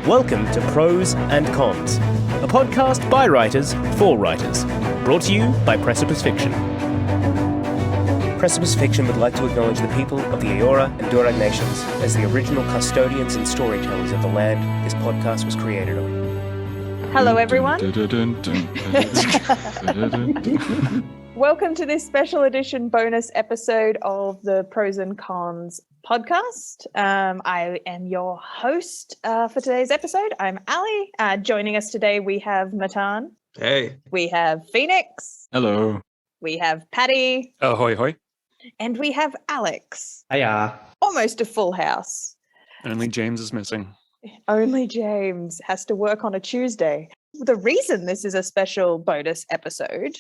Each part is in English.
Welcome to Prose and Cons, a podcast by writers for writers, brought to you by Precipice Fiction. Precipice Fiction would like to acknowledge the people of the Eora and Durag nations as the original custodians and storytellers of the land this podcast was created on. Hello, everyone. Welcome to this special edition bonus episode of the Prose and Cons Podcast. I am your host for today's episode. I'm Ali. Joining us today, we have Matan. Hey. We have Phoenix. Hello. We have Patty. Ahoy, hoy. And we have Alex. Hiya. Almost a full house. Only James is missing. Only James has to work on a Tuesday. The reason this is a special bonus episode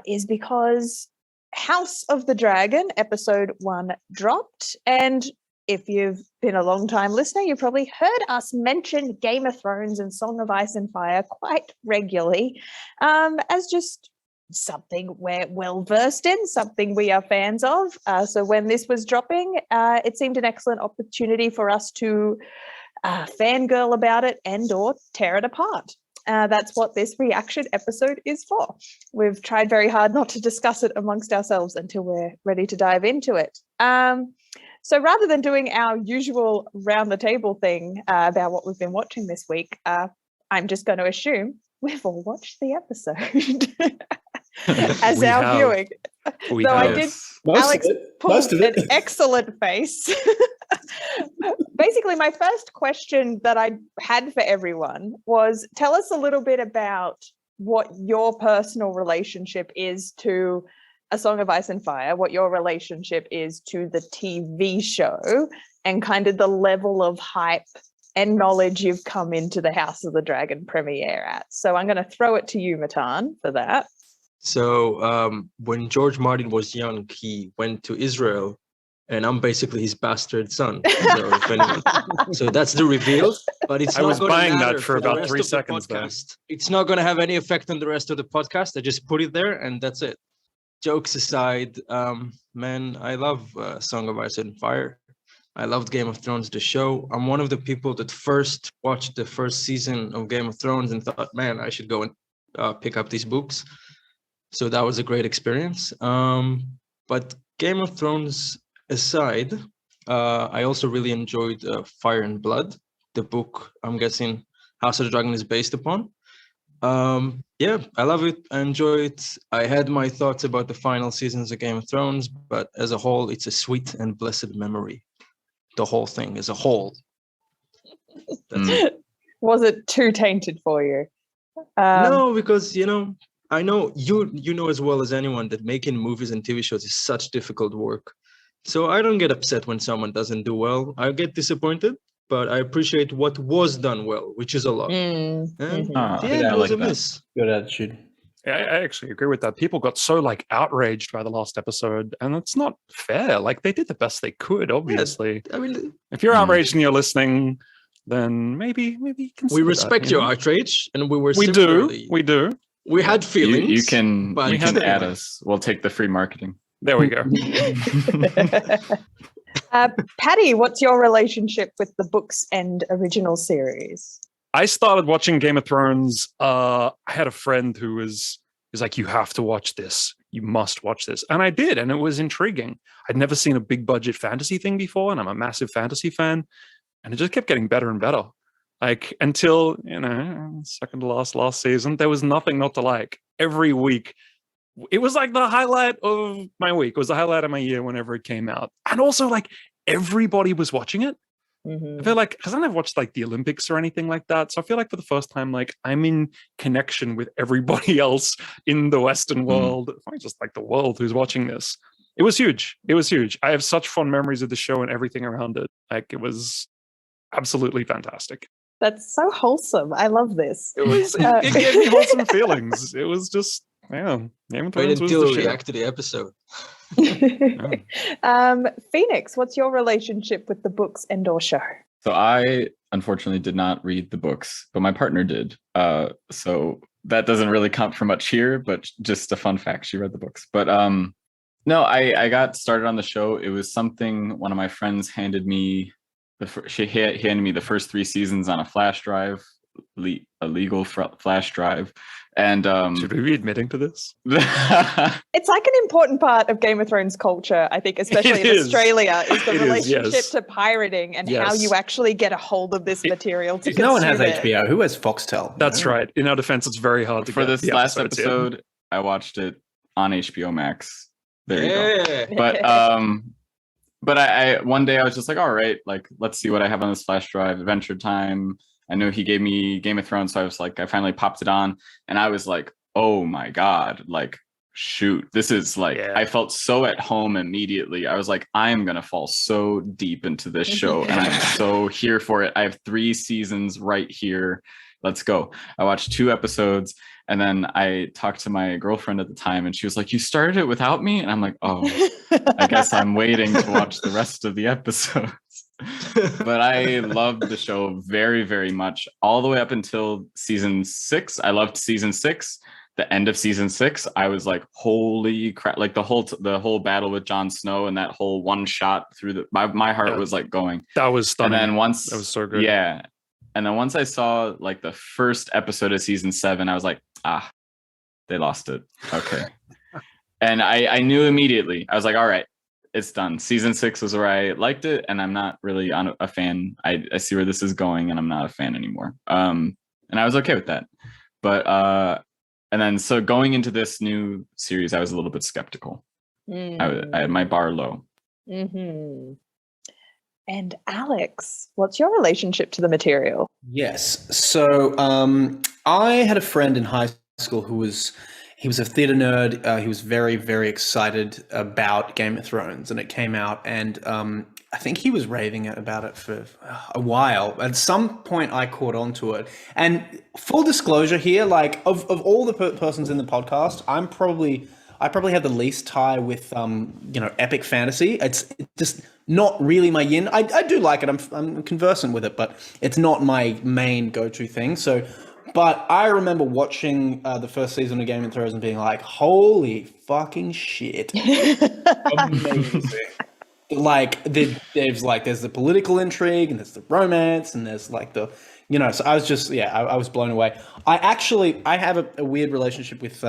is because House of the Dragon episode 1 dropped, and if you've been a long time listener, you've probably heard us mention Game of Thrones and Song of Ice and Fire quite regularly as just something we're well versed in, something we are fans of. So when this was dropping, it seemed an excellent opportunity for us to fangirl about it and or tear it apart. That's what this reaction episode is for. We've tried very hard not to discuss it amongst ourselves until we're ready to dive into it. So rather than doing our usual round the table thing about what we've been watching this week, I'm just going to assume we've all watched the episode as our viewing. So I did. Alex pulled an excellent face. Basically, my first question that I had for everyone was, tell us a little bit about what your personal relationship is to A Song of Ice and Fire, what your relationship is to the TV show, and kind of the level of hype and knowledge you've come into the House of the Dragon premiere at. So I'm going to throw it to you, Matan, for that. So when George Martin was young, he went to Israel, and I'm basically his bastard son. So that's the reveal. But it's I was buying that for the about rest 3 of the seconds. podcast. It's not going to have any effect on the rest of the podcast. I just put it there, and that's it. Jokes aside, man, I love Song of Ice and Fire. I loved Game of Thrones, the show. I'm one of the people that first watched the first season of Game of Thrones and thought, man, I should go and pick up these books. So that was a great experience. But Game of Thrones aside, I also really enjoyed Fire and Blood, the book I'm guessing House of the Dragon is based upon. Yeah, I love it. I enjoy it. I had my thoughts about the final seasons of Game of Thrones, but as a whole, it's a sweet and blessed memory. The whole thing as a whole. Was it too tainted for you? No, because, I know you know as well as anyone that making movies and TV shows is such difficult work. So I don't get upset when someone doesn't do well. I get disappointed, but I appreciate what was done well, which is a lot. And it was a miss. Good attitude. Yeah, I actually agree with that. People got so outraged by the last episode, and it's not fair. They did the best they could, obviously. Yeah, I mean, if you're outraged and you're listening, then maybe we respect your outrage, and we do. We had feelings. You can add us. We'll take the free marketing. There we go. Patty, what's your relationship with the books and original series? I started watching Game of Thrones. I had a friend who was like, you have to watch this. You must watch this. And I did, and it was intriguing. I'd never seen a big budget fantasy thing before, and I'm a massive fantasy fan. And it just kept getting better and better. Until, second to last season, there was nothing not to like. Every week, it was the highlight of my week. It was the highlight of my year whenever it came out. And also, everybody was watching it. I feel because I never watched the Olympics or anything like that. So I feel for the first time, I'm in connection with everybody else in the Western world, just the world who's watching this. It was huge. I have such fond memories of the show and everything around it. It was absolutely fantastic. That's so wholesome. I love this. It gave me wholesome feelings. It was just, Game of Thrones was the shit. React to the episode. Phoenix, what's your relationship with the books and or show? So I unfortunately did not read the books, but my partner did. So that doesn't really count for much here, but just a fun fact, she read the books. But no, I got started on the show. It was something one of my friends handed me She handed me the first 3 seasons on a flash drive, a legal flash drive, and should we be admitting to this? It's like an important part of Game of Thrones culture, I think, especially in Australia, is the relationship to pirating and how you actually get a hold of this material to consume no one has it. HBO. Who has Foxtel? That's right. In our defense, it's very hard to for get this the last episodes in. episode. I watched it on HBO Max. There you go. Yeah. But I one day I was just like, all right, like let's see what I have on this flash drive. Adventure Time. I know he gave me Game of Thrones, so I was like, I finally popped it on, and I was like, oh my god, like shoot, this is like, I felt so at home immediately. I was like, I am gonna fall so deep into this show, and I'm so here for it. I have 3 seasons right here. Let's go. I watched 2 episodes, and then I talked to my girlfriend at the time, and she was like, you started it without me? And I'm like, oh, I guess I'm waiting to watch the rest of the episodes. But I loved the show very, very much, all the way up until season 6. I loved season 6. The end of season 6, I was like, holy crap, like the whole battle with Jon Snow and that whole one shot through my heart was like going. That was stunning. And then once that was so good. Yeah. And then once I saw like the first episode of season 7, I was like, they lost it. Okay. And I knew immediately. I was like, all right, it's done. Season 6 was where I liked it, and I'm not really a fan. I see where this is going, and I'm not a fan anymore. And I was okay with that. But and then so going into this new series, I was a little bit skeptical. I had my bar low. Mm-hmm. And Alex, what's your relationship to the material? Yes. So I had a friend in high school who was a theater nerd. He was very, very excited about Game of Thrones, and it came out, and I think he was raving about it for a while. At some point, I caught on to it. And full disclosure here, like of all the persons in the podcast, I probably have the least tie with epic fantasy. It's just not really my yin. I do like it. I'm conversant with it, but it's not my main go-to thing. So, but I remember watching the first season of Game of Thrones and being like, "Holy fucking shit!" Amazing. Like there's the political intrigue, and there's the romance, and there's like the So I was just I was blown away. I have a weird relationship with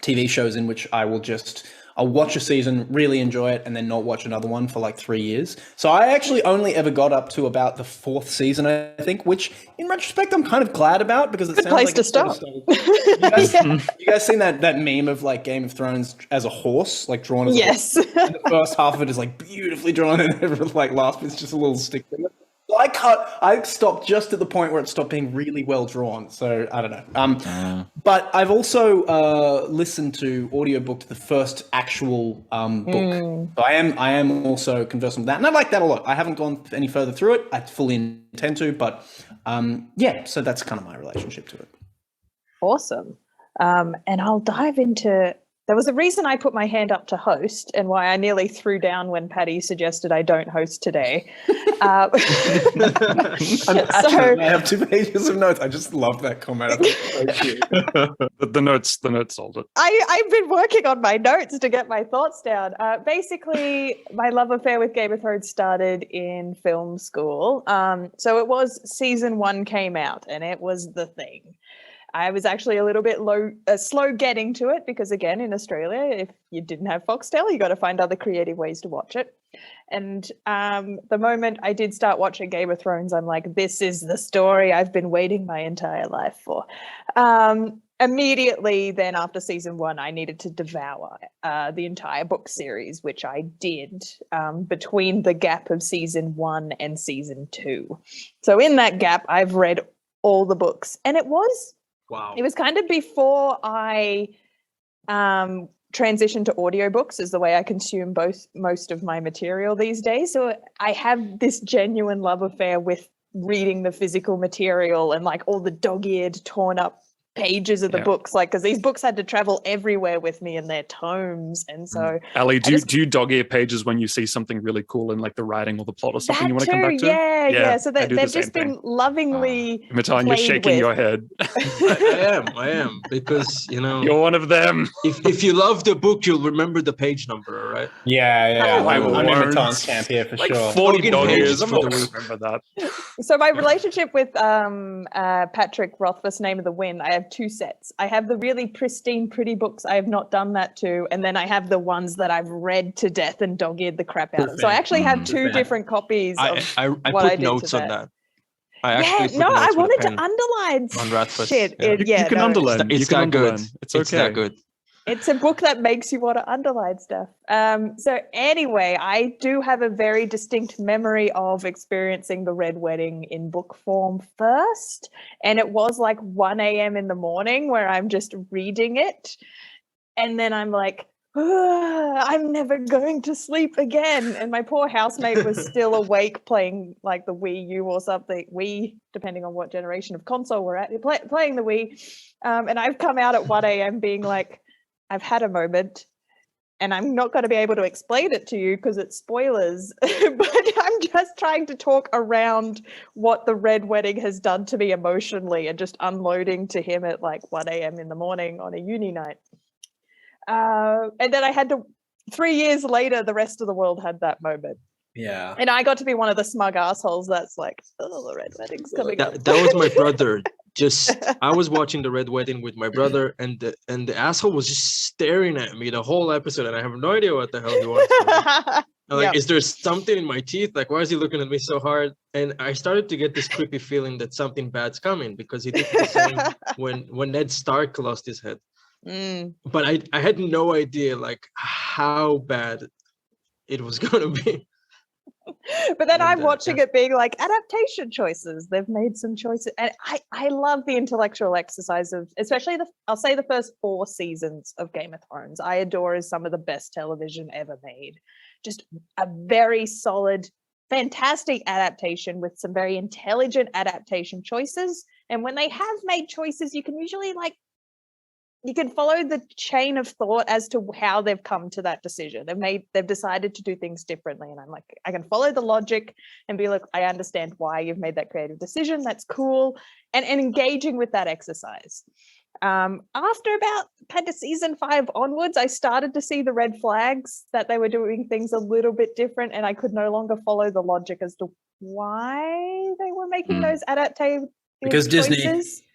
TV shows in which I'll watch a season, really enjoy it, and then not watch another one for like 3 years. So I actually only ever got up to about the 4th season, I think, which in retrospect I'm kind of glad about, because it sounds place like to start. You guys seen that meme of like Game of Thrones as a horse, like drawn as a horse? And the first half of it is like beautifully drawn, and the like last bit's just a little stick in it. I stopped just at the point where it stopped being really well drawn. So I don't know. But I've also listened to audiobook to the first actual book. So I am also conversant with that, and I like that a lot. I haven't gone any further through it. I fully intend to, but so that's kind of my relationship to it. Awesome. And I'll dive into. There was a reason I put my hand up to host, and why I nearly threw down when Patty suggested I don't host today. I have 2 pages of notes. I just love that comment. So cute. The notes sold it. I've been working on my notes to get my thoughts down. Basically, my love affair with Game of Thrones started in film school. So it was season 1 came out, and it was the thing. I was actually a little bit slow getting to it, because again, in Australia, if you didn't have Foxtel, you got to find other creative ways to watch it. And the moment I did start watching Game of Thrones, I'm like, this is the story I've been waiting my entire life for. Immediately then, after season 1, I needed to devour the entire book series, which I did between the gap of season 1 and season 2. So in that gap, I've read all the books, and it was kind of before I transitioned to audiobooks as the way I consume most of my material these days. So I have this genuine love affair with reading the physical material and like all the dog-eared, torn up pages of the books, like, because these books had to travel everywhere with me in their tomes, and so Ali, do you dog ear pages when you see something really cool in like the writing or the plot or something you want to come back to? Yeah. So I do the they've same just been thing. lovingly Matan, you're shaking your head. I am, because You're one of them. if you love the book, you'll remember the page number, all right? Yeah. I I'm in won't. Matan's camp here for Like sure. 40 dog pages ears. I'm for not the going week. to remember that. So my relationship with Patrick Rothfuss, Name of the Wind, I have two sets. I have the really pristine, pretty books I have not done that to, and then I have the ones that I've read to death and dog-eared the crap out of. So I actually have two different copies of I what I put did notes to on that. I actually put I notes with a wanted to pen underline on Rothfuss. shit. Yeah. You can underline. It's You can that good. underline. It's okay. It's that good. It's a book that makes you want to underline stuff. So anyway, I do have a very distinct memory of experiencing the Red Wedding in book form first. And it was like 1 a.m. in the morning where I'm just reading it. And then I'm like, I'm never going to sleep again. And my poor housemate was still awake playing like the Wii U or something. Wii, depending on what generation of console we're at, playing the Wii. And I've come out at 1 a.m. being like, I've had a moment and I'm not going to be able to explain it to you because it's spoilers, but I'm just trying to talk around what the Red Wedding has done to me emotionally and just unloading to him at like 1 a.m. in the morning on a uni night. And then I had to, 3 years later, the rest of the world had that moment. Yeah. And I got to be one of the smug assholes that's like, oh, the Red Wedding's coming up. That was my brother. I was watching the Red Wedding with my brother, and the asshole was just staring at me the whole episode, and I have no idea what the hell he wants from me. I'm like, is there something in my teeth? Like, why is he looking at me so hard? And I started to get this creepy feeling that something bad's coming, because he did the same when Ned Stark lost his head. But I had no idea like how bad it was going to be. But then I'm watching it being like adaptation choices. They've made some choices. And I love the intellectual exercise of, especially I'll say the first 4 seasons of Game of Thrones. I adore as some of the best television ever made. Just a very solid, fantastic adaptation with some very intelligent adaptation choices. And when they have made choices, you can usually you can follow the chain of thought as to how they've come to that decision. They've decided to do things differently. And I'm like, I can follow the logic and be like, I understand why you've made that creative decision. That's cool. And engaging with that exercise. After about kind of season 5 onwards, I started to see the red flags that they were doing things a little bit different. And I could no longer follow the logic as to why they were making those adaptative because choices. Disney.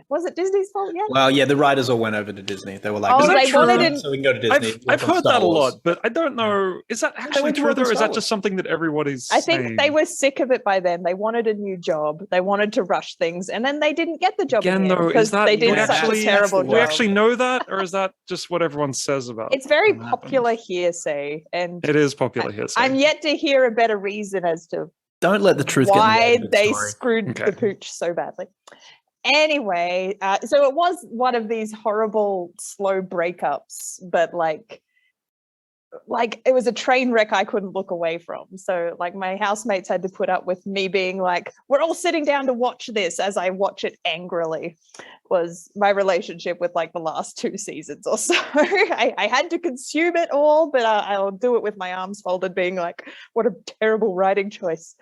Was it Disney's fault yet? Well, yeah, the writers all went over to Disney. They were like, they wanted so we can go to Disney. I've heard that a lot, but I don't know. Is that actually went to true, work on or is Star that just something that everybody's I think saying? they were sick of it by then. They wanted a new job. They wanted to rush things, and then they didn't get the job Again, though, because they did such a terrible job. Do we actually know that, or is that just what everyone says about It's very popular hearsay, and it is popular hearsay. I'm yet to hear a better reason as to don't let the truth why get in the they story. screwed the pooch so badly. Anyway, so it was one of these horrible slow breakups, but like it was a train wreck I couldn't look away from. So like my housemates had to put up with me being like, we're all sitting down to watch this as I watch it angrily, was my relationship with like the last 2 seasons or so. I had to consume it all, but I'll do it with my arms folded being like, what a terrible writing choice.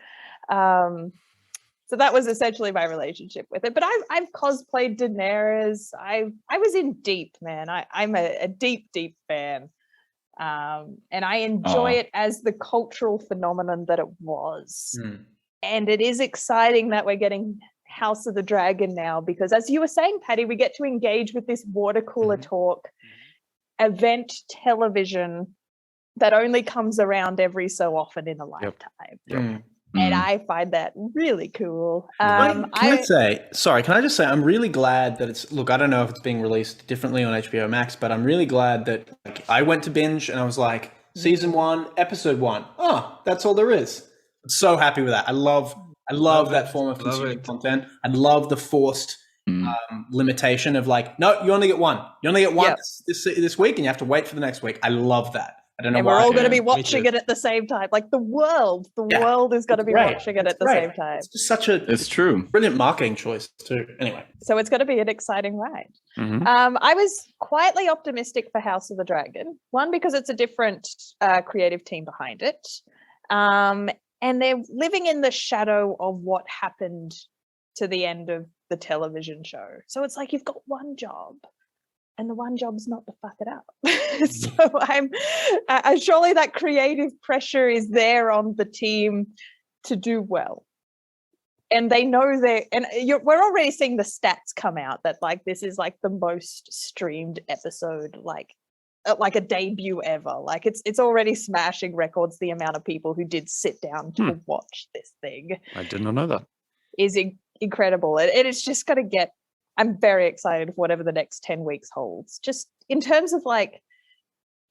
So that was essentially my relationship with it. But I've cosplayed Daenerys. I was in deep, man. I'm a deep, deep fan. And I enjoy it as the cultural phenomenon that it was. And it is exciting that we're getting House of the Dragon now, because as you were saying, Patty, we get to engage with this water cooler talk event television that only comes around every so often in a lifetime. And I find that really cool. Can I just say, I'm really glad that it's, look, I don't know if it's being released differently on HBO Max, but I'm really glad that I went to binge and I was like, season 1, episode 1. Oh, that's all there is. I'm so happy with that. I love that form of consuming content. I love the forced limitation of like, no, you only get one. You only get one this week and you have to wait for the next week. I love that. I don't know And why. we're all going to Yeah, be me watching too. it at the same time. Like the world Yeah, is going to It's be great. watching it It's at the great. same time. It's just such a It's true. brilliant marketing choice too. Anyway, So it's going to be an exciting ride. Mhm. I was quietly optimistic for House of the Dragon. One, because it's a different creative team behind it. And they're living in the shadow of what happened to the end of the television show. So it's like you've got one job. And the one job's not to fuck it up. So I'm surely that creative pressure is there on the team to do well. And they know we're already seeing the stats come out that like this is like the most streamed episode, like a debut ever. Like it's already smashing records. The amount of people who did sit down to watch this thing I did not know that. is incredible. And it's just going to get. I'm very excited for whatever the next 10 weeks holds. Just in terms of like,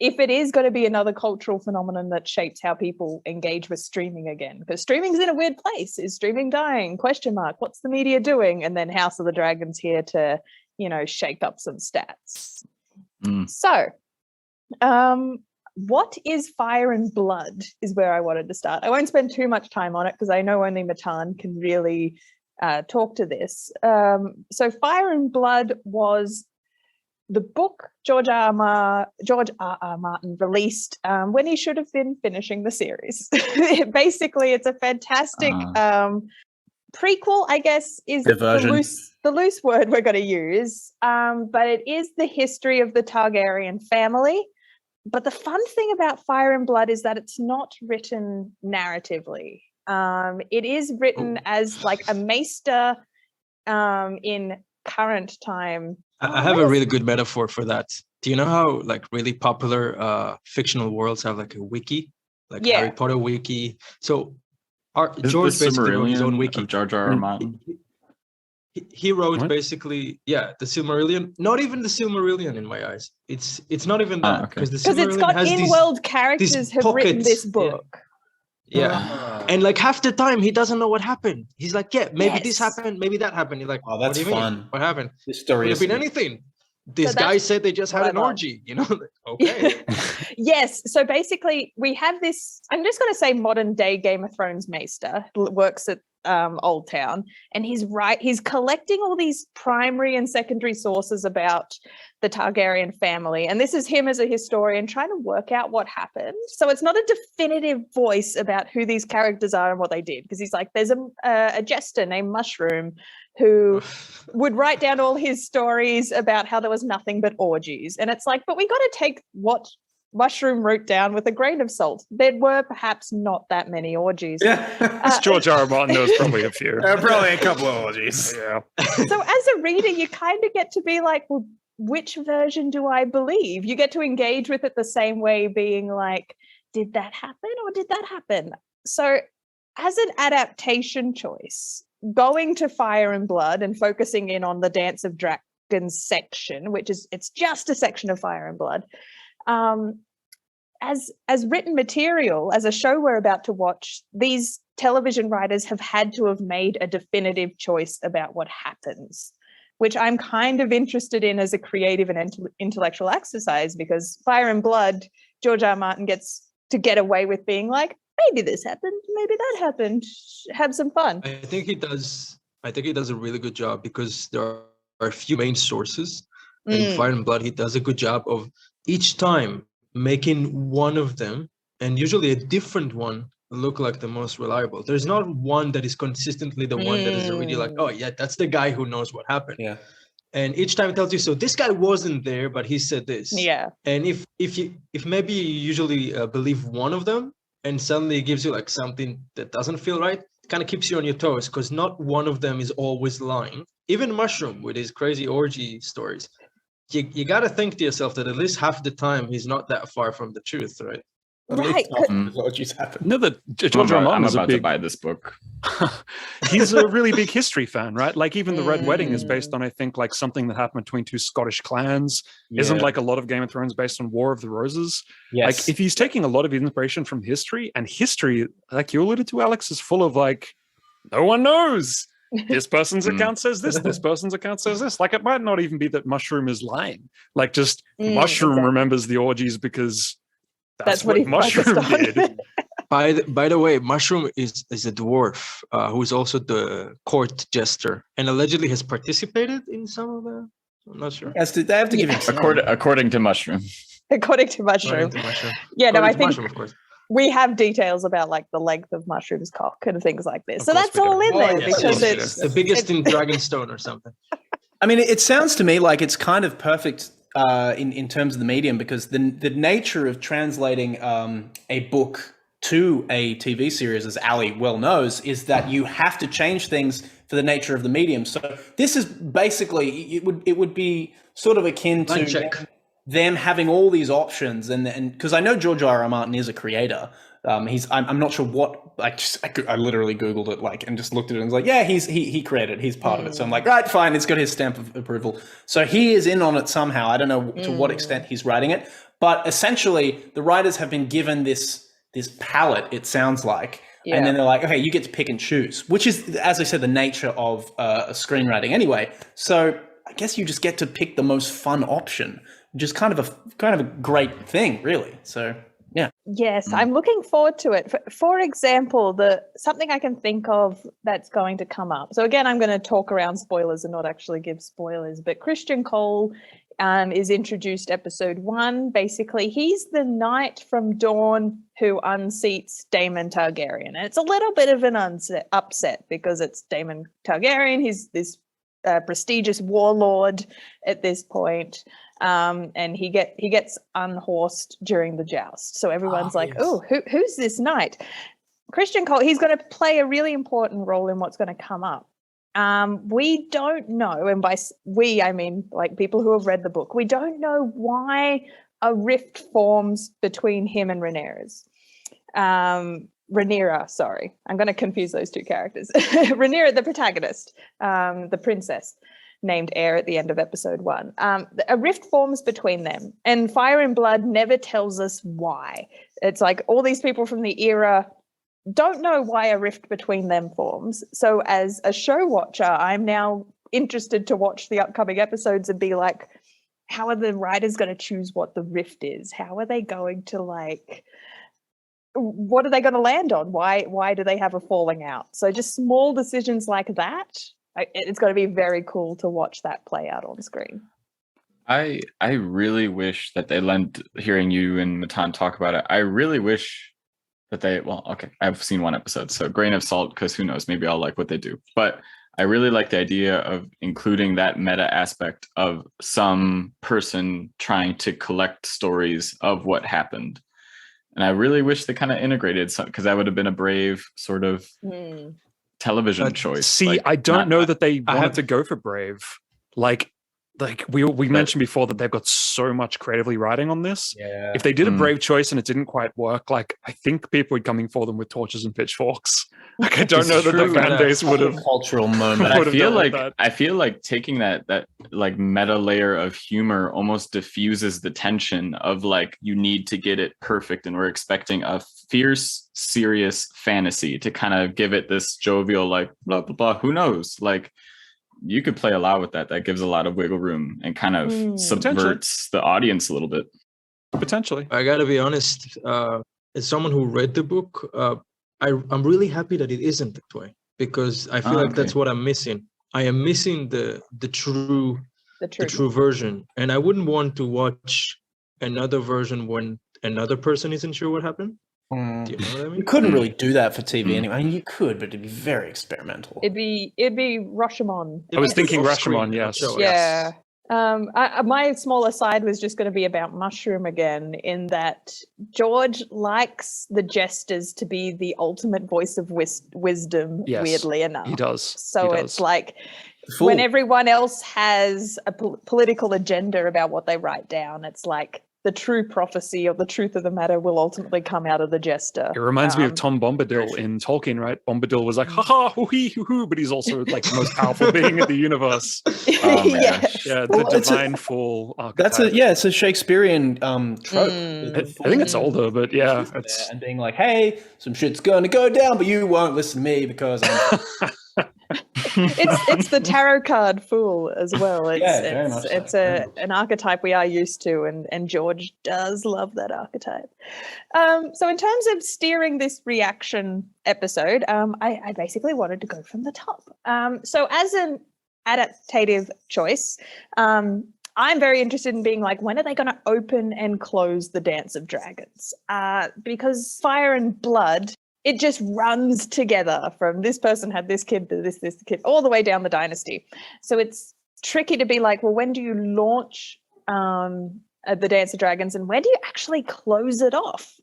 if it is going to be another cultural phenomenon that shapes how people engage with streaming again, because streaming's in a weird place. Is streaming dying? Question mark. What's the media doing? And then House of the Dragon's here to, shake up some stats. So, what is Fire and Blood is where I wanted to start. I won't spend too much time on it because I know only Matan can really talk to this. So Fire and Blood was the book George R.R. Martin released when he should have been finishing the series. Basically, it's a fantastic prequel, I guess, is the loose word we're going to use. But it is the history of the Targaryen family. But the fun thing about Fire and Blood is that it's not written narratively. It is written as like a maester in current time. I have a really good metaphor for that. Do you know how like really popular fictional worlds have like a wiki, like Harry Potter wiki? So George basically wrote his own wiki. Of George R.R. Martin. He wrote basically, the Silmarillion. Not even the Silmarillion in my eyes. It's not even that because the Silmarillion it's got has in-world characters have written this book. Yeah. And like half the time he doesn't know what happened. He's like, maybe this happened, maybe that happened. You're like, oh, that's what do you fun. mean? What happened? This story could have been anything. This guy said they just had an orgy, okay. Yes. So basically we have this, I'm just going to say modern day Game of Thrones maester, works at Old Town, and he's collecting all these primary and secondary sources about the Targaryen family, and this is him as a historian trying to work out what happened. So it's not a definitive voice about who these characters are and what they did, because he's like, there's a jester named Mushroom who would write down all his stories about how there was nothing but orgies, and it's like, but we got to take what Mushroom wrote down with a grain of salt. There were perhaps not that many orgies. Yeah. George R.R. Martin knows probably a few. Probably a couple of orgies. Yeah. So as a reader, you kind of get to be like, well, which version do I believe? You get to engage with it the same way, being like, did that happen or did that happen? So as an adaptation choice, going to Fire and Blood and focusing in on the Dance of Dragons section, which is, it's just a section of Fire and Blood, as written material, as a show we're about to watch, these television writers have had to have made a definitive choice about what happens, which I'm kind of interested in as a creative and intellectual exercise, because Fire and Blood, George R. R. Martin gets to get away with being like, maybe this happened, maybe that happened, have some fun. I think he does a really good job, because there are a few main sources. In Fire and Blood, he does a good job of each time making one of them, and usually a different one, look like the most reliable. There's not one that is consistently the one that is really like, oh yeah, that's the guy who knows what happened. Yeah. And each time it tells you, so this guy wasn't there, but he said this. Yeah. And if maybe you usually believe one of them, and suddenly it gives you like something that doesn't feel right, it kind of keeps you on your toes, because not one of them is always lying. Even Mushroom with his crazy orgy stories, you got to think to yourself that at least half the time he's not that far from the truth, right? Right. Orgies happen. No, that George R. R. Martin is I'm about to buy this book. He's a really big history fan, right? Like even the Red Wedding is based on, I think, like something that happened between two Scottish clans. Isn't like a lot of Game of Thrones based on War of the Roses? Yes. Like if he's taking a lot of inspiration from history, and history, like you alluded to, Alex, is full of like, no one knows. This person's account says this person's account says this. Like it might not even be that Mushroom is lying. Like just Mushroom remembers the orgies because That's what he Mushroom focused on. did. By the way, Mushroom is a dwarf who is also the court jester and allegedly has participated in some of the. I'm not sure. They have to give him some. According to Mushroom. According to Mushroom. Yeah, no, I think Mushroom, of course. we have details about like the length of Mushroom's cock and things like this. So that's all in there because it's the biggest in Dragonstone or something. I mean, it sounds to me like it's kind of perfect in terms of the medium, because the nature of translating a book to a TV series, as Ali well knows, is that you have to change things for the nature of the medium. So this is basically, it would be sort of akin to them having all these options, and because I know George R.R. Martin is a creator. I'm not sure what. I literally Googled it and just looked at it and was like, yeah, he created, he's part of it. So I'm like, right, fine, it's got his stamp of approval. So he is in on it somehow. I don't know to what extent he's writing it, but essentially the writers have been given this palette, it sounds like, and then they're like, okay, you get to pick and choose, which is, as I said, the nature of screenwriting anyway. So I guess you just get to pick the most fun option, which is kind of a great thing, really. So yeah. Yes, I'm looking forward to it. For example, something I can think of that's going to come up. So again, I'm going to talk around spoilers and not actually give spoilers, but Christian Cole is introduced episode 1. Basically, he's the knight from Dawn who unseats Daemon Targaryen. And it's a little bit of an upset because it's Daemon Targaryen. He's this prestigious warlord at this point. And he gets unhorsed during the joust. So everyone's who's this knight? Christian Cole, he's going to play a really important role in what's going to come up. We don't know, and by we, I mean like people who have read the book, we don't know why a rift forms between him and Rhaenyra, sorry. I'm going to confuse those two characters. Rhaenyra, the protagonist, the princess, named Heir at the end of episode 1. A rift forms between them, and Fire and Blood never tells us why. It's like all these people from the era don't know why a rift between them forms. So as a show watcher, I'm now interested to watch the upcoming episodes and be like, how are the writers going to choose what the rift is? How are they going to what are they going to land on? Why do they have a falling out? So just small decisions like that. It's going to be very cool to watch that play out on screen. I really wish that they lent, hearing you and Matan talk about it, I really wish that I've seen one episode, so grain of salt, because who knows, maybe I'll like what they do. But I really like the idea of including that meta aspect of some person trying to collect stories of what happened. And I really wish they kind of integrated some, because that would have been a brave sort of television choice. See, I don't know that they wanted to go for brave. Like we mentioned before that they've got so much creatively writing on this. Yeah. If they did a brave choice and it didn't quite work, I think people would coming for them with torches and pitchforks. I don't know that the fan base would have. Cultural moment. I feel like taking that like meta layer of humor almost diffuses the tension of you need to get it perfect, and we're expecting a fierce, serious fantasy to kind of give it this jovial blah blah blah. Who knows? You could play a lot with that. That gives a lot of wiggle room and kind of subverts the audience a little bit. Potentially. I gotta be honest, as someone who read the book, I'm really happy that it isn't that way, because I feel that's what I'm missing. I am missing the true version, and I wouldn't want to watch another version when another person isn't sure what happened. Do you know what I mean? You couldn't really do that for TV anyway. I mean, you could, but it'd be very experimental. It'd be Rashomon. I was thinking Rashomon, yes. Yeah. My small aside was just going to be about Mushroom again, in that George likes the jesters to be the ultimate voice of wisdom, weirdly enough. He does. So it's like when everyone else has a political agenda about what they write down, it's like the true prophecy or the truth of the matter will ultimately come out of the jester. It reminds me of Tom Bombadil in Tolkien, right? Bombadil was like, ha hoo hee hoo hoo, but he's also like the most powerful being in the universe. Yeah, the divine fool archetype. It's a Shakespearean trope. I think it's older, but yeah. It's... And being like, hey, some shit's going to go down, but you won't listen to me because I'm... It's the tarot card fool as well. Very much so, It's very much an archetype we are used to, and George does love that archetype. So in terms of steering this reaction episode, I basically wanted to go from the top. So as an adaptative choice, I'm very interested in being like, when are they going to open and close the Dance of Dragons? Because Fire and Blood, it just runs together from this person had this kid to this kid, all the way down the dynasty. So it's tricky to be like, well, when do you launch the Dance of Dragons and when do you actually close it off?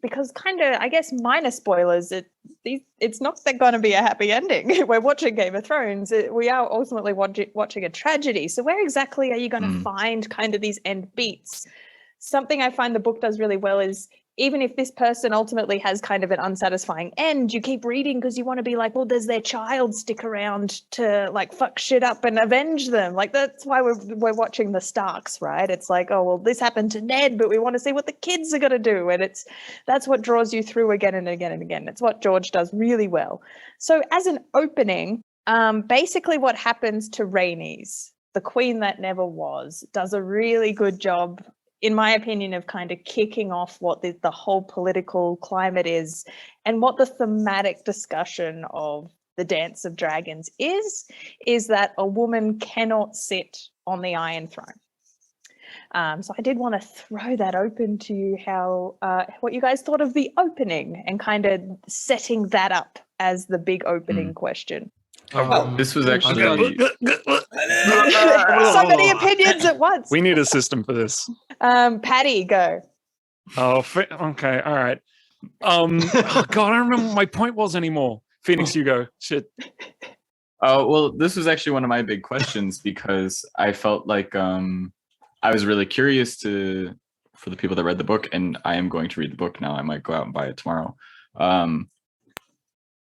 Because kind of, I guess, minor spoilers, it's not going to be a happy ending. We're watching Game of Thrones. We are ultimately watching a tragedy. So where exactly are you going to find kind of these end beats? Something I find the book does really well is, even if this person ultimately has kind of an unsatisfying end, you keep reading because you want to be like, well, does their child stick around to like fuck shit up and avenge them? Like, that's why we're watching the Starks, right? It's like, oh, well, this happened to Ned, but we want to see what the kids are going to do. And that's what draws you through again and again and again. It's what George does really well. So as an opening, basically what happens to Rhaenys, the queen that never was, does a really good job, in my opinion, of kind of kicking off what the whole political climate is and what the thematic discussion of the Dance of Dragons is that a woman cannot sit on the Iron Throne. So I did want to throw that open to you, what you guys thought of the opening and kind of setting that up as the big opening question. This was actually so many opinions at once. We need a system for this. Patty, go. Oh, okay, all right. Oh God, I don't remember what my point was anymore. Phoenix, you go. Shit. Well, this was actually one of my big questions because I felt like I was really curious for the people that read the book, and I am going to read the book now. I might go out and buy it tomorrow.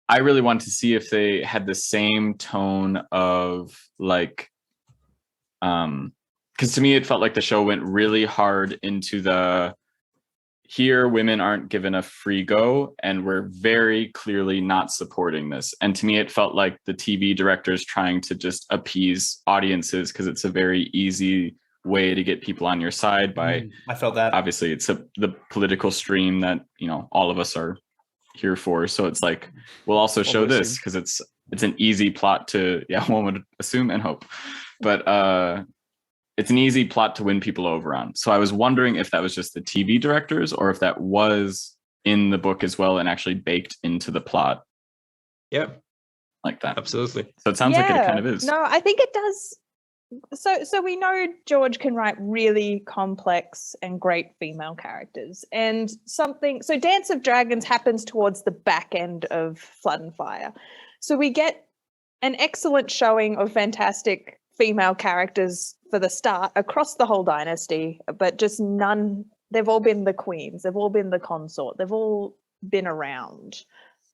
I really wanted to see if they had the same tone of like, because to me it felt like the show went really hard into here women aren't given a free go and we're very clearly not supporting this. And to me it felt like the TV directors trying to just appease audiences because it's a very easy way to get people on your side by, I felt that. Obviously it's the political stream that, all of us are here for. So it's like, we'll also show this because it's an easy plot to, one would assume and hope, but it's an easy plot to win people over on. So I was wondering if that was just the TV directors or if that was in the book as well and actually baked into the plot. Yep. Like that. Absolutely. So it sounds like it kind of is. No, I think it does. So we know George can write really complex and great female characters, and so Dance of Dragons happens towards the back end of Flood and Fire. So we get an excellent showing of fantastic female characters for the start across the whole dynasty, but just none, they've all been the queens, they've all been the consort, they've all been around.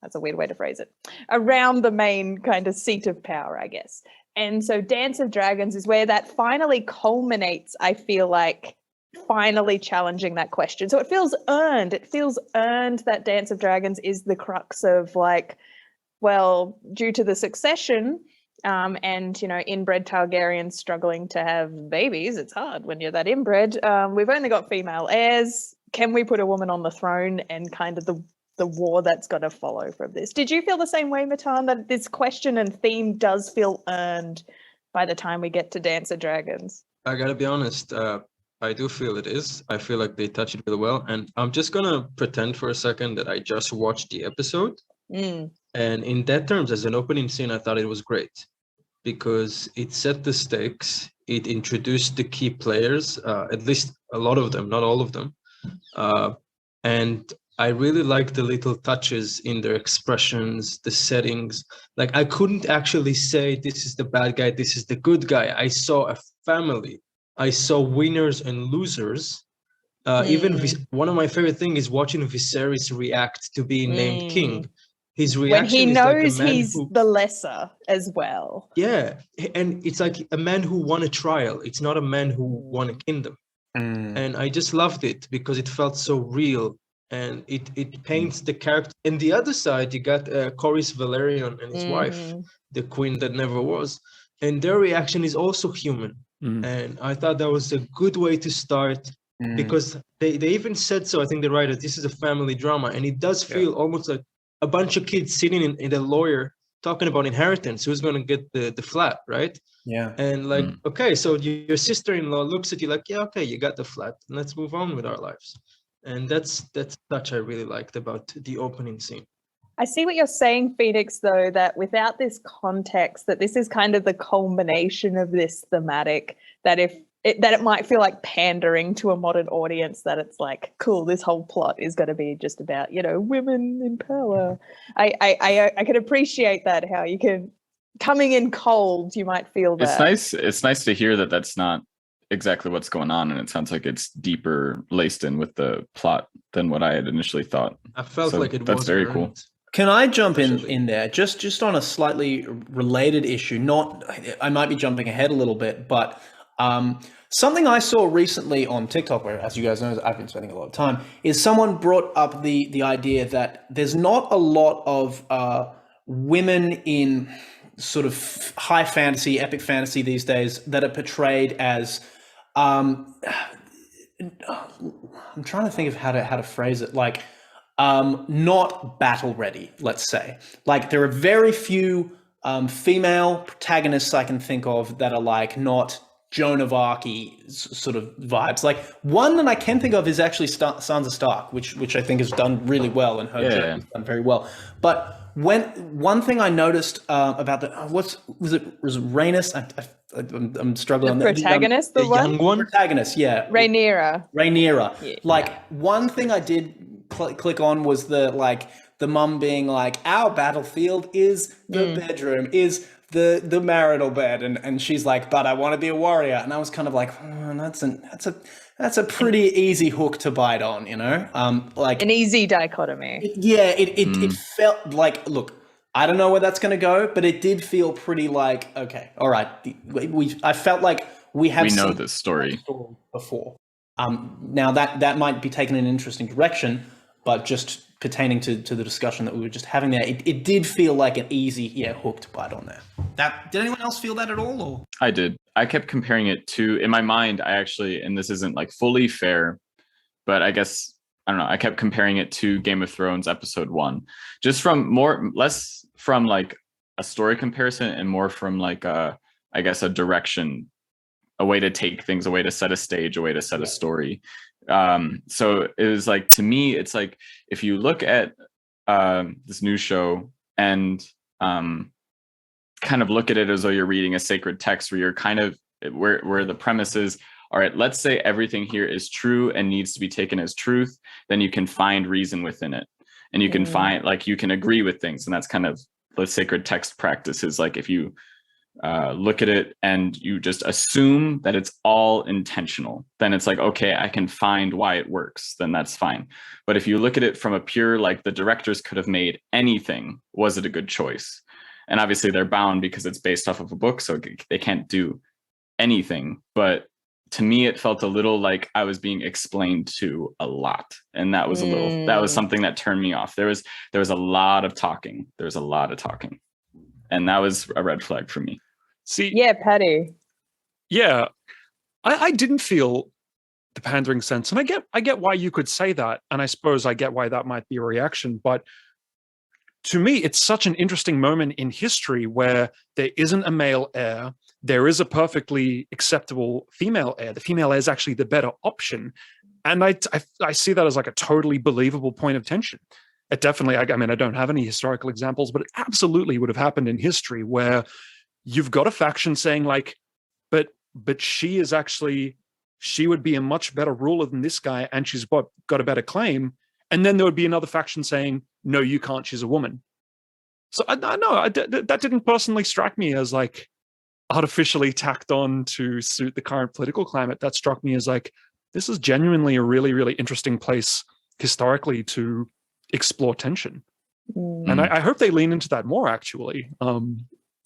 That's a weird way to phrase it. Around the main kind of seat of power, I guess. And so Dance of Dragons is where that finally culminates, I feel like, finally challenging that question. So it feels earned. It feels earned that Dance of Dragons is the crux of like, well, due to the succession and, inbred Targaryens struggling to have babies, it's hard when you're that inbred. We've only got female heirs. Can we put a woman on the throne and kind of the war that's got to follow from this? Did you feel the same way, Matan, that this question and theme does feel earned by the time we get to Dance of Dragons? I gotta be honest, I do feel it is. I feel like they touch it really well. And I'm just gonna pretend for a second that I just watched the episode. And in that terms, as an opening scene, I thought it was great because it set the stakes. It introduced the key players, at least a lot of them, not all of them. And I really like the little touches in their expressions, the settings. Like, I couldn't actually say this is the bad guy, this is the good guy. I saw a family. I saw winners and losers. Even one of my favorite things is watching Viserys react to being named king. His reaction when he is knows like he's the lesser as well. Yeah, and it's like a man who won a trial. It's not a man who won a kingdom. And I just loved it because it felt so real. and it paints the character. And the other side, you got Corys Valerian and his wife, the queen that never was, and their reaction is also human. And I thought that was a good way to start, because they even said so. I think the writer, this is a family drama, and it does feel almost like a bunch of kids sitting in a lawyer talking about inheritance, who's going to get the flat, right? Yeah. And like, okay, so your sister-in-law looks at you like, yeah, okay, you got the flat, let's move on with our lives. And that's touch I really liked about the opening scene. I see what you're saying, Phoenix, though, that without this context, that this is kind of the culmination of this thematic, that it might feel like pandering to a modern audience, that it's like, cool, this whole plot is going to be just about, women in power. I can appreciate that, how you can, coming in cold, you might feel that. It's nice to hear that that's not exactly what's going on, and it sounds like it's deeper laced in with the plot than what I had initially thought. I felt like it was. That's very cool. Can I jump in there just on a slightly related issue? I might be jumping ahead a little bit, but something I saw recently on TikTok, where, as you guys know, I've been spending a lot of time, is someone brought up the idea that there's not a lot of women in sort of high fantasy, epic fantasy these days that are portrayed as I'm trying to think of how to phrase it, like not battle ready, let's say. Like, there are very few female protagonists I can think of that are like not Joan of Arc sort of vibes. Like, one that I can think of is actually Sansa Stark, which I think has done really well, and her journey has done very well. But one thing I noticed about was it Rhaenys? I'm struggling. The protagonist, the young one? Protagonist, yeah. Rhaenyra. Yeah. Like, one thing I did click on was the mum being like, our battlefield is the bedroom, is the marital bed, and she's like, but I want to be a warrior. And I was kind of like, that's a pretty easy hook to bite on, like an easy dichotomy. Yeah, it felt like, look, I don't know where that's going to go, but it did feel pretty like, okay, all right. I felt like we know this story before. Now that might be taken in an interesting direction, but just pertaining to the discussion that we were just having there, it did feel like an easy hook to bite on there. Did anyone else feel that at all? Or? I did. I kept comparing it to, in my mind, I actually, and this isn't like fully fair, but I guess, I don't know, I kept comparing it to Game of Thrones episode 1, just less from like a story comparison and more from like I guess a direction, a way to take things, a way to set a stage, a way to set a story. So it was like, to me, it's like, if you look at this new show and kind of look at it as though you're reading a sacred text, where you're kind of where the premise is, all right, let's say everything here is true and needs to be taken as truth, then you can find reason within it, and you can find, like, you can agree with things. And that's kind of the sacred text practice, is like, if you look at it and you just assume that it's all intentional, then it's like, okay, I can find why it works, then that's fine. But if you look at it from a pure, like, the directors could have made anything, was it a good choice? And obviously they're bound because it's based off of a book, so they can't do anything. But to me, it felt a little like I was being explained to a lot, and that was that was something that turned me off. There was a lot of talking. And that was a red flag for me. See, yeah, Patty. Yeah, I didn't feel the pandering sense, and I get why you could say that, and I suppose I get why that might be a reaction. But to me, it's such an interesting moment in history where there isn't a male heir. There is a perfectly acceptable female heir. The female heir is actually the better option, and I see that as like a totally believable point of tension. It definitely, I mean, I don't have any historical examples, but it absolutely would have happened in history, where you've got a faction saying like, but she would be a much better ruler than this guy, and she's got a better claim. And then there would be another faction saying, no, you can't, she's a woman. So that didn't personally strike me as like artificially tacked on to suit the current political climate. That struck me as like, this is genuinely a really, really interesting place historically to explore tension. And I hope they lean into that more, actually,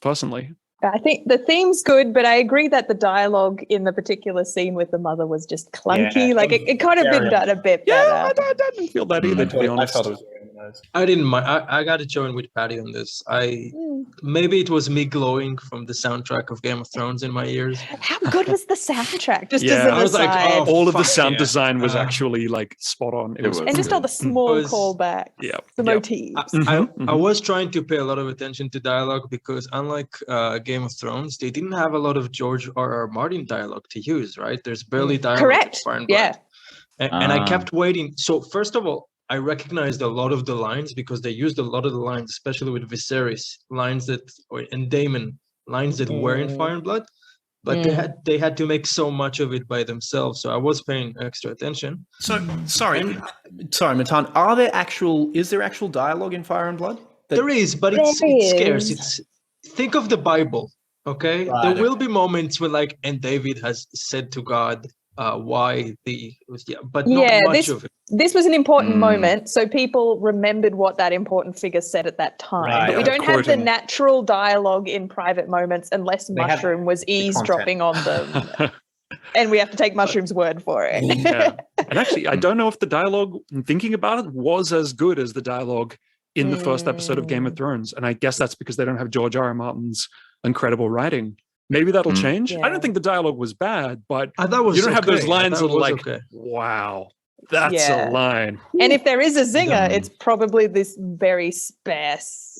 personally. I think the theme's good, but I agree that the dialogue in the particular scene with the mother was just clunky. Yeah, like it could have been done a bit Yeah, better. I didn't feel that either, to be I honest. felt it was very nice. I didn't mind. I got to join with Patty on this. Maybe it was me glowing from the soundtrack of Game of Thrones in my ears. How good was the soundtrack? Just Yeah. as an I was like, aside. oh, All of the fuck sound yeah. design was actually like spot on. It was And just all the small was- callbacks, Yeah. the Yep. motifs. I was trying to pay a lot of attention to dialogue because unlike Game of Thrones, they didn't have a lot of George R.R. Martin dialogue to use, right? There's barely dialogue. Correct. in Fire and Blood. Yeah. And I kept waiting. So first of all, I recognized a lot of the lines because they used a lot of the lines, especially with Viserys, and Daemon, lines that were in Fire and Blood, but they had to make so much of it by themselves. So I was paying extra attention. So sorry, Matan. Is there actual dialogue in Fire and Blood? There is, but it's scarce. Think of the Bible, okay? Right, There will be moments when and David has said to God why but not much of it. This was an important moment, so people remembered what that important figure said at that time. Right, but we don't have the quoting. natural dialogue in private moments unless They have Mushroom was eavesdropping on them. And we have to take Mushroom's word for it. Yeah. And actually, I don't know if the dialogue, thinking about it, was as good as the dialogue in the first episode of Game of Thrones. And I guess that's because they don't have George R.R. Martin's incredible writing. Maybe that'll change. I don't think the dialogue was bad, but I thought it was you don't have those okay. lines I that thought are it like, was okay. wow, that's Yeah. a line. And if there is a zinger, it's probably this very sparse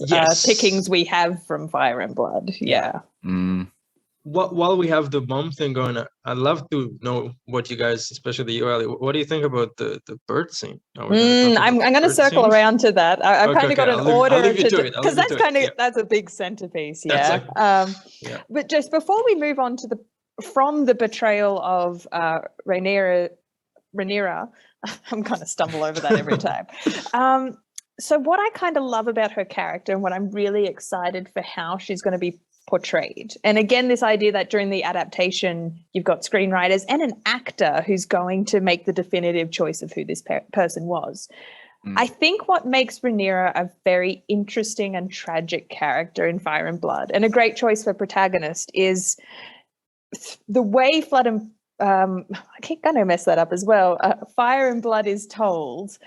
Yes. pickings we have from Fire and Blood. Yeah. While we have the mom thing going, I'd love to know what you guys, especially you, Ali, what do you think about the bird scene? I'm going to circle around to that. I've Okay, kind of got okay. an I'll order leave you to it. because that's kind of that's a big centerpiece. Yeah. But just before we move on to from the betrayal of Rhaenyra, I'm going to stumble over that every time. So what I kind of love about her character and what I'm really excited for how she's going to be portrayed. And again, this idea that during the adaptation, you've got screenwriters and an actor who's going to make the definitive choice of who this person was. I think what makes Rhaenyra a very interesting and tragic character in Fire and Blood, and a great choice for protagonist, is the way Flood and I keep going to mess that up as well. Fire and Blood is told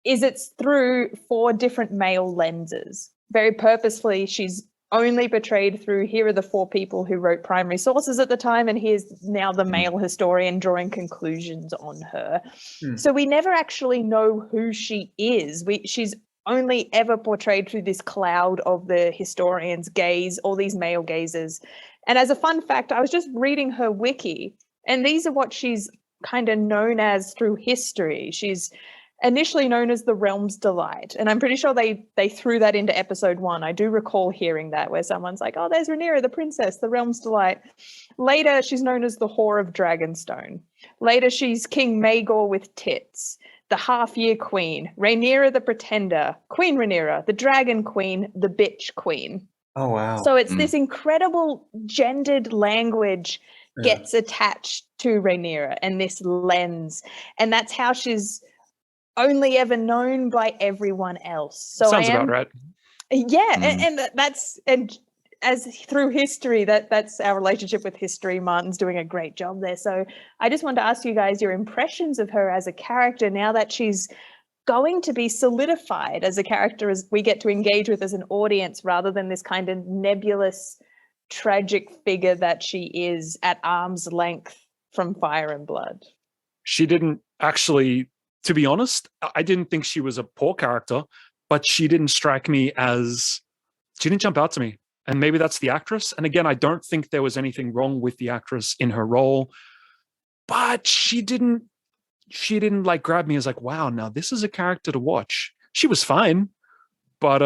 it's through 4 different male lenses. Very purposefully, she's only portrayed through, here are the 4 people who wrote primary sources at the time, and here's now the male historian drawing conclusions on her. So we never actually know who she is. She's only ever portrayed through this cloud of the historian's gaze, all these male gazes. And as a fun fact, I was just reading her wiki, and these are what she's kind of known as through history. She's initially known as the Realm's Delight. And I'm pretty sure they threw that into episode 1. I do recall hearing that, where someone's like, oh, there's Rhaenyra, the princess, the Realm's Delight. Later, she's known as the Whore of Dragonstone. Later, she's King Maegor with tits, the Half-Year Queen, Rhaenyra the Pretender, Queen Rhaenyra, the Dragon Queen, the Bitch Queen. Oh, wow. So it's this incredible gendered language gets attached to Rhaenyra and this lens. And that's how she's only ever known by everyone else. So Sounds about right. Yeah, and as through history, that's our relationship with history. Martin's doing a great job there. So I just wanted to ask you guys your impressions of her as a character now that she's going to be solidified as a character as we get to engage with as an audience, rather than this kind of nebulous, tragic figure that she is at arm's length from Fire and Blood. She didn't actually, to be honest, I didn't think she was a poor character, but she didn't strike me as, she didn't jump out to me. And maybe that's the actress. And again, I don't think there was anything wrong with the actress in her role, but she didn't like grab me as like, wow, now this is a character to watch. She was fine, but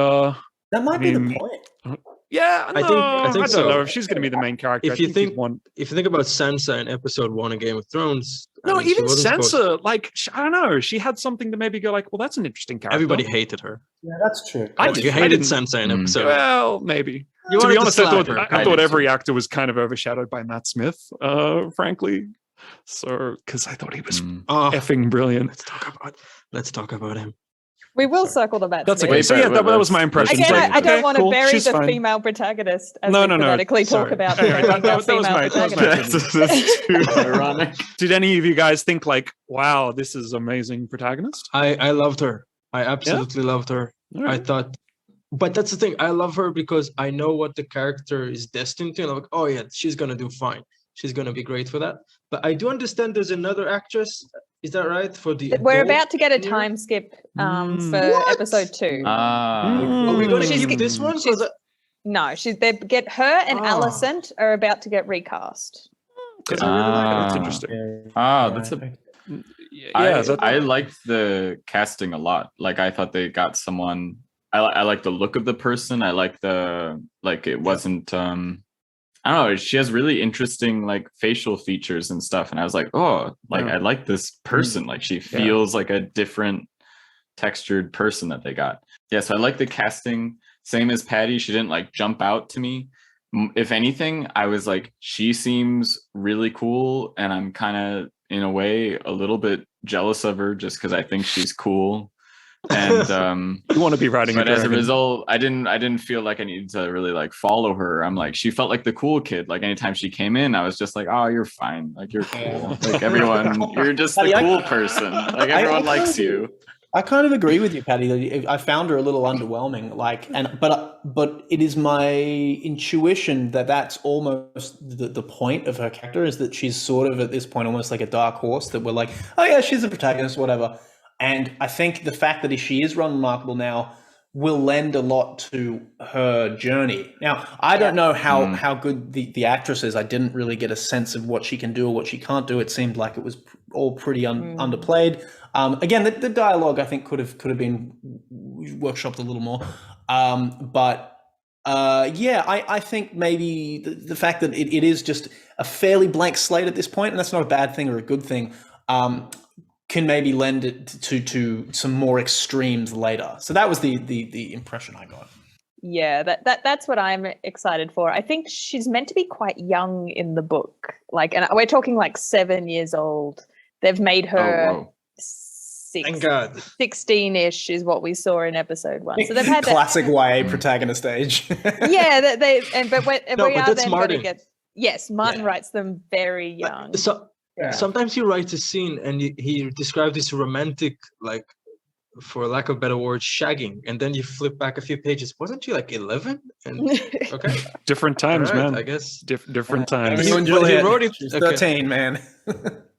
that might be the point. Yeah, no, I think I so. don't know if she's going to be the main character. If you think about Sansa in episode 1 of Game of Thrones, no, even Sansa, like, I don't know, she had something to maybe go like, well, that's an interesting character. Everybody hated her. Yeah, that's true. You hated Sansa in episode. Well, maybe. To be honest, I thought every actor was kind of overshadowed by Matt Smith, frankly. So, because I thought he was effing brilliant. Let's talk about him. We will Sorry. circle the back. That's to okay. this. So yeah, that was my let's- impression. Again, Let's I don't Okay, want to cool, bury she's the fine. female protagonist as No, we no, no, thematically talk sorry. about Anyway, burying our that was female my protagonist. That's too ironic. Did any of you guys think like, wow, this is amazing protagonist? I loved her. I absolutely loved her. All I right. thought, but that's the thing. I love her because I know what the character is destined to. And I'm like, oh yeah, she's gonna do fine. She's gonna be great for that. But I do understand there's another actress. Is that right? For the We're adult about to get a here? time skip Mm. for What? episode 2. Are we gonna She's keep get- this one? she's- Cause No, they get her and Ah. Alicent are about to get recast. Because I really like it. It's interesting. That's a. Yeah, that, I liked the casting a lot. Like I thought they got someone. I like the look of the person. I like it wasn't. I don't know. She has really interesting like facial features and stuff, and I was like, oh, like Yeah. I like this person. Like she feels like a different textured person that they got. Yeah, so I like the casting. Same as Patty, she didn't like jump out to me. If anything, I was like, she seems really cool, and I'm kind of in a way a little bit jealous of her just because I think she's cool. And you want to be riding but a as a dragon. result, I didn't feel like I needed to really like follow her. I'm like, she felt like the cool kid. Like anytime she came in, I was just like, oh, you're fine. Like you're cool. Like everyone, you're just the Patty, cool person. Like everyone likes you. I kind of agree with you, Patty. I found her a little underwhelming. But it is my intuition that that's almost the point of her character, is that she's sort of at this point almost like a dark horse that we're like, oh yeah, she's a protagonist, whatever. And I think the fact that she is remarkable now will lend a lot to her journey. Now, I don't know how good the actress is. I didn't really get a sense of what she can do or what she can't do. It seemed like it was all pretty underplayed. Again, the dialogue I think could have been workshopped a little more. I think maybe the fact that it is just a fairly blank slate at this point, and that's not a bad thing or a good thing, can maybe lend it to some more extremes later. So that was the impression I got. Yeah, that's what I'm excited for. I think she's meant to be quite young in the book. Like, and we're talking like 7 years old. They've made her Thank God. 16-ish is what we saw in episode 1. So they've had classic YA protagonist age. Yeah, we are that's then going Martin. to get. Yes, Martin writes them very young. So sometimes he writes a scene and he described this romantic, like, for lack of a better word, shagging, and then you flip back a few pages. Wasn't she like 11? And okay, Different times, All right, man. I guess. Different times. He- Everyone but he Juliet, wrote it- she's okay. 13, man.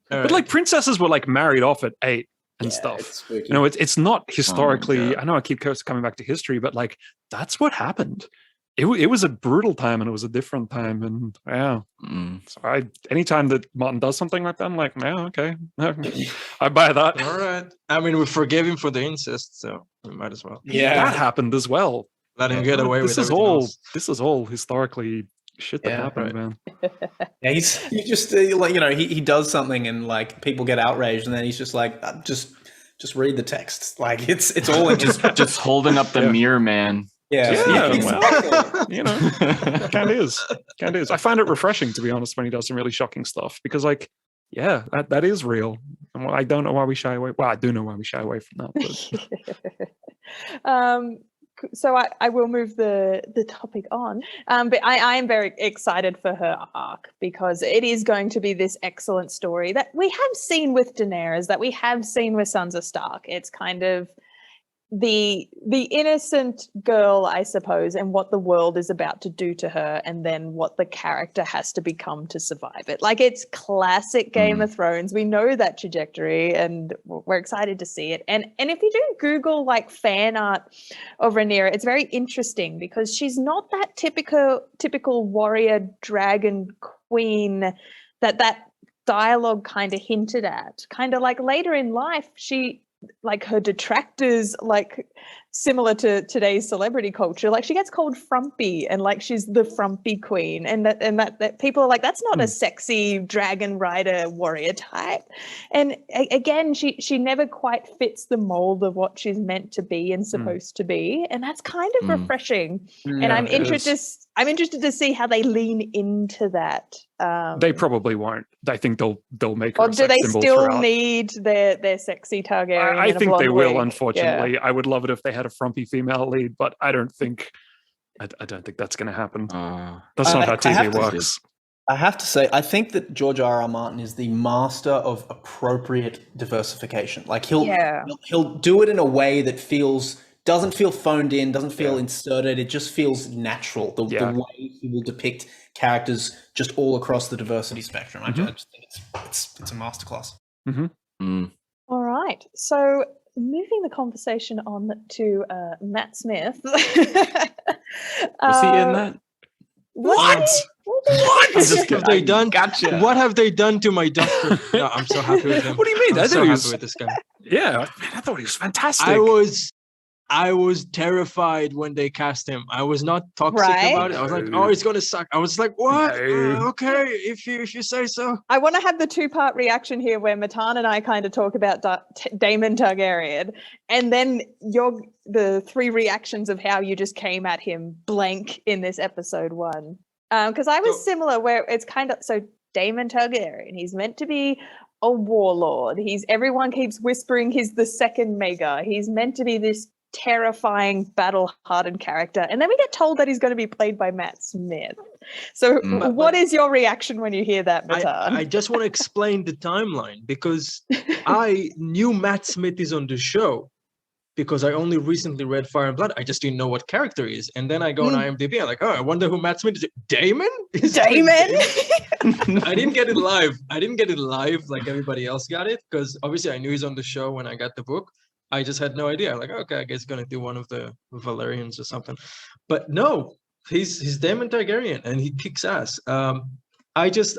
But like princesses were like married off at 8 and stuff. It's spooky. You know, it's not historically. God. I know I keep coming back to history, but like that's what happened. It was a brutal time, and it was a different time, and yeah. So anytime that Martin does something like that, I'm like, yeah, okay, I buy that. All right. I mean, we forgave him for the incest, so we might as well That happened as well. let him get away with This is everything all. else. This is all historically shit that happened, man. Yeah, he just like, you know, he does something and like people get outraged, and then he's just like, just read the text. Like it's all Just holding up the mirror, man. Yeah, exactly. You know, kind of is. I find it refreshing, to be honest, when he does some really shocking stuff, because like, yeah, that is real. And I don't know why we shy away. Well, I do know why we shy away from that. But. So I will move the topic on, but I am very excited for her arc, because it is going to be this excellent story that we have seen with Daenerys, that we have seen with Sansa Stark. It's kind of the innocent girl, I suppose, and what the world is about to do to her, and then what the character has to become to survive it. Like, it's classic Game of Thrones. We know that trajectory, and we're excited to see it. And if you do Google like fan art of Rhaenyra, it's very interesting, because she's not that typical warrior dragon queen that dialogue kind of hinted at. Kind of like later in life, she, like, her detractors like similar to today's celebrity culture, like she gets called frumpy and like she's the frumpy queen, and that people are like, that's not a sexy dragon rider warrior type. And again, she never quite fits the mold of what she's meant to be and supposed to be, and that's kind of refreshing. And I'm interested to see how they lean into that. They probably won't. I think they'll make her or a do sex they symbol still throughout. need their sexy Targaryen? I in a think they blonde will, wig? unfortunately. Yeah. I would love it if they had a frumpy female lead, but I don't think that's going to happen. That's not how TV works. I have to say, I think that George R.R. Martin is the master of appropriate diversification. Like he'll do it in a way that doesn't feel phoned in, doesn't feel inserted. It just feels natural. The way he will depict characters just all across the diversity spectrum. I just think it's a masterclass. All right. So moving the conversation on to Matt Smith. Was he in that? What? What have they done? Gotcha. What have they done to my doctor? No, I'm so happy with him. What do you mean? I'm I so thought he happy was- with this guy. Yeah, I thought he was fantastic. I was terrified when they cast him. I was not toxic Right? about it. I was like, oh, it's gonna suck. I was like, what? No. Okay, if you say so. I want to have the two-part reaction here where Matan and I kind of talk about Daemon Targaryen, and then the three reactions of how you just came at him blank in this episode 1. Because I was similar, where it's kind of, so Daemon Targaryen, he's meant to be a warlord. Everyone keeps whispering he's the second Maegor. He's meant to be this terrifying, battle-hardened character, and then we get told that he's going to be played by Matt Smith. So what is your reaction when you hear that, Matan? I just want to explain the timeline, because I knew Matt Smith is on the show because I only recently read Fire and Blood. I just didn't know what character he is, and then I go on IMDb. I'm like, oh, I wonder who Matt Smith is. Damon? Damon? I didn't get it live like everybody else got it, because obviously I knew he's on the show when I got the book. I just had no idea. Like, okay, I guess he's gonna do one of the Valerians or something. But no, he's Daemon Targaryen, and he kicks ass. I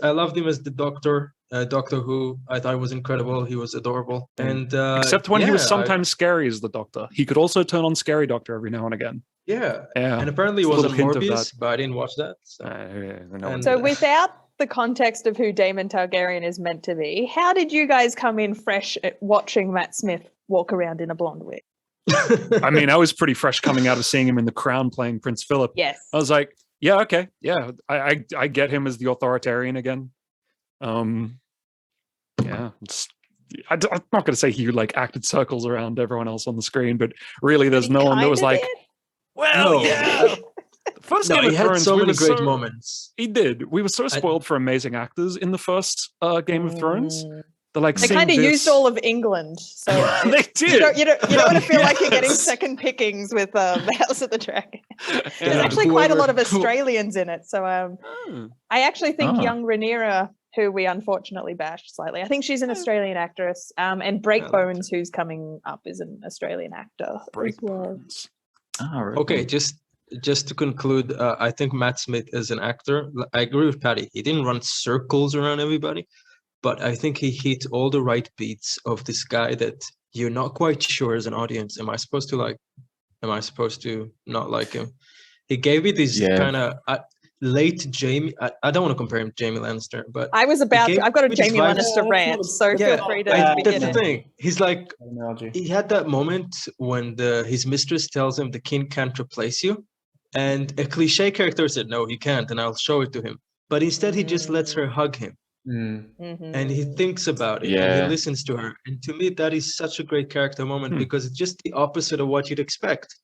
loved him as the Doctor Who. I thought was incredible. He was adorable. And except when he was sometimes scary as the Doctor. He could also turn on Scary Doctor every now and again. Yeah. Yeah. And apparently he It's a was on little hint of Morbius, that. but I didn't watch that. So without the context of who Daemon Targaryen is meant to be, how did you guys come in fresh at watching Matt Smith walk around in a blonde wig? I mean, I was pretty fresh coming out of seeing him in The Crown playing Prince Philip. Yes. I was like, yeah, okay. Yeah, I get him as the authoritarian again. Yeah, I'm not going to say he like acted circles around everyone else on the screen, but really there's no one that was like, well, No. yeah. The first Game he of had Thrones, so we many were great moments. He did. We were so spoiled for amazing actors in the first Game of Thrones. They kind of used all of England, so they did. You don't want to feel like you're getting second pickings with the House of the Dragon. There's actually quite a lot of Australians in it, so I actually think young Rhaenyra, who we unfortunately bashed slightly, I think she's an Australian actress, and Breakbones, who's coming up, is an Australian actor. Breakbones. Okay, just to conclude, I think Matt Smith is an actor. I agree with Patty. He didn't run circles around everybody, but I think he hit all the right beats of this guy that you're not quite sure as an audience. Am I supposed to not like him? He gave me this kind of late Jamie. I don't want to compare him to Jamie Lannister, but I've got a Jamie Lannister rant, so feel free to begin that's the it. thing. He's like, he had that moment when his mistress tells him the king can't replace you, and a cliche character said, no, he can't, and I'll show it to him. But instead, he just lets her hug him. And he thinks about it and he listens to her, and to me that is such a great character moment because it's just the opposite of what you'd expect.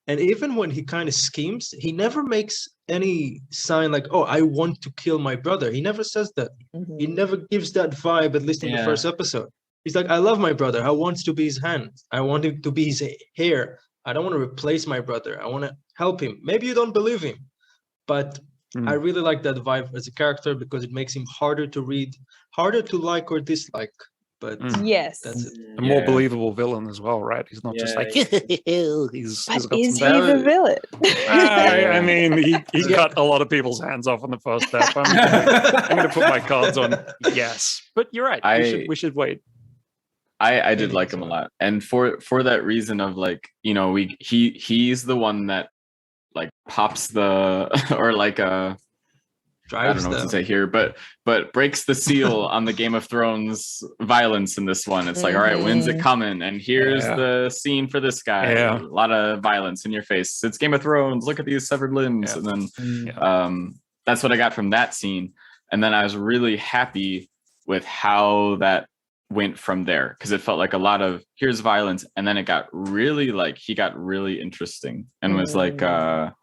And even when he kind of schemes, he never makes any sign like, oh, I want to kill my brother. He never says that. He never gives that vibe, at least in the first episode. He's like, I love my brother. I want to be his hand. I want him to be his hair. I don't want to replace my brother. I want to help him. Maybe you don't believe him, but I really like that vibe as a character because it makes him harder to read, harder to like or dislike. But yes, that's it. A more believable villain as well, right? He's not just like he's got is some he the villain? I mean, he cut a lot of people's hands off on the first step. I'm going to put my cards on yes, but you're right. We should wait. I did like him a lot, and for that reason of like, you know, he's the one that like pops the or like I don't know what to say here, but breaks the seal on the Game of Thrones violence in this one. It's like, all right, when's it coming? And here's the scene for this guy. A lot of violence in your face. It's Game of Thrones. Look at these severed limbs. And then that's what I got from that scene. And then I was really happy with how that went from there, because it felt like a lot of here's violence, and then it got really like he got really interesting and was like I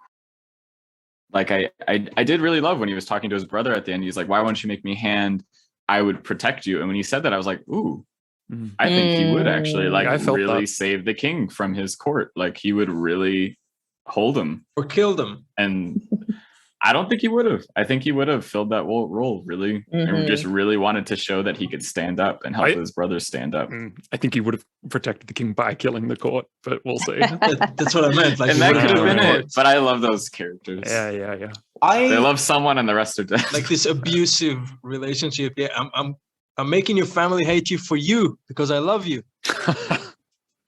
did really love when he was talking to his brother at the end. He's like, why won't you make me hand? I would protect you. And when he said that, I was like, ooh, I think he would actually like really save the king from his court. Like he would really hold him or kill him. And I don't think he would have. I think he would have filled that role really, and just really wanted to show that he could stand up and help his brothers stand up. I think he would have protected the king by killing the court, but we'll see. That's what I meant. Like, and that could have been it. But I love those characters. Yeah. They love someone and the rest are dead. Like this abusive relationship. Yeah, I'm making your family hate you for you because I love you.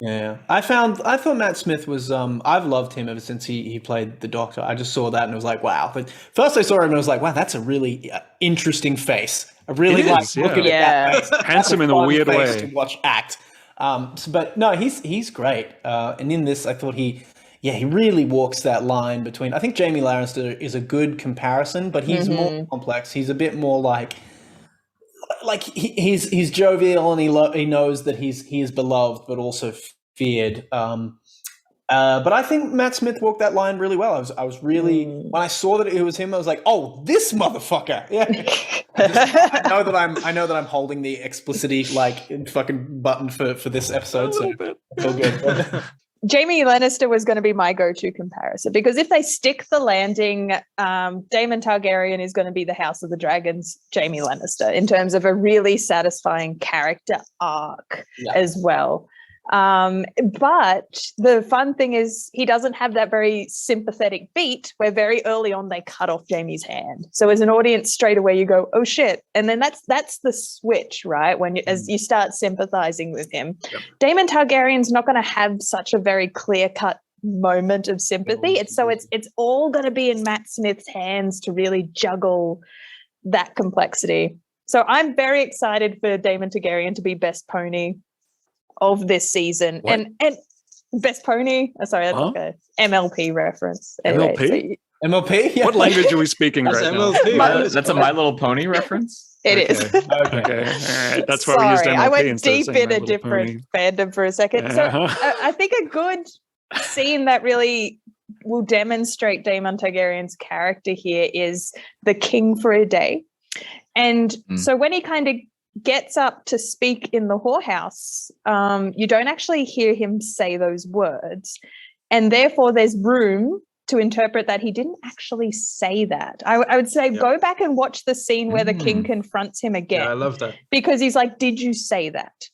Yeah, I thought Matt Smith was. I've loved him ever since he played the Doctor. I just saw that and I was like, wow. But first I saw him and I was like, wow, that's a really interesting face. I really like looking at that face. Handsome in a weird way to watch act. But no, he's great. And in this, I thought he really walks that line between. I think Jamie Lannister is a good comparison, but he's more complex. He's a bit more like he's jovial and he knows that he is beloved but also feared. But I think Matt Smith walked that line really well. I was really when I saw that it was him, I was like, oh, this motherfucker. Yeah. I know that I'm holding the explicitity like fucking button for this episode. So feel good. Jamie Lannister was going to be my go-to comparison, because if they stick the landing, Daemon Targaryen is going to be the House of the Dragons, Jamie Lannister, in terms of a really satisfying character arc as well. But the fun thing is he doesn't have that very sympathetic beat where very early on they cut off Jamie's hand. So as an audience, straight away you go, oh shit. And then that's the switch, right? When as you start sympathizing with him. Yep. Daemon Targaryen's not going to have such a very clear-cut moment of sympathy. It's all going to be in Matt Smith's hands to really juggle that complexity. So I'm very excited for Daemon Targaryen to be best pony of this season. And best pony, that's like a MLP reference. Anyway, MLP? MLP? Yeah. What language are we speaking right MLP. now? That's a My Little Pony reference? It is. Okay. All right. That's why we used MLP. I went instead deep of saying in My a Little different Pony. fandom for a second. So I think a good scene that really will demonstrate Daemon Targaryen's character here is the king for a day. And so when he kind of gets up to speak in the whorehouse, you don't actually hear him say those words. And therefore there's room to interpret that he didn't actually say that. I would say go back and watch the scene where the king confronts him again. Yeah, I love that. Because he's like, did you say that?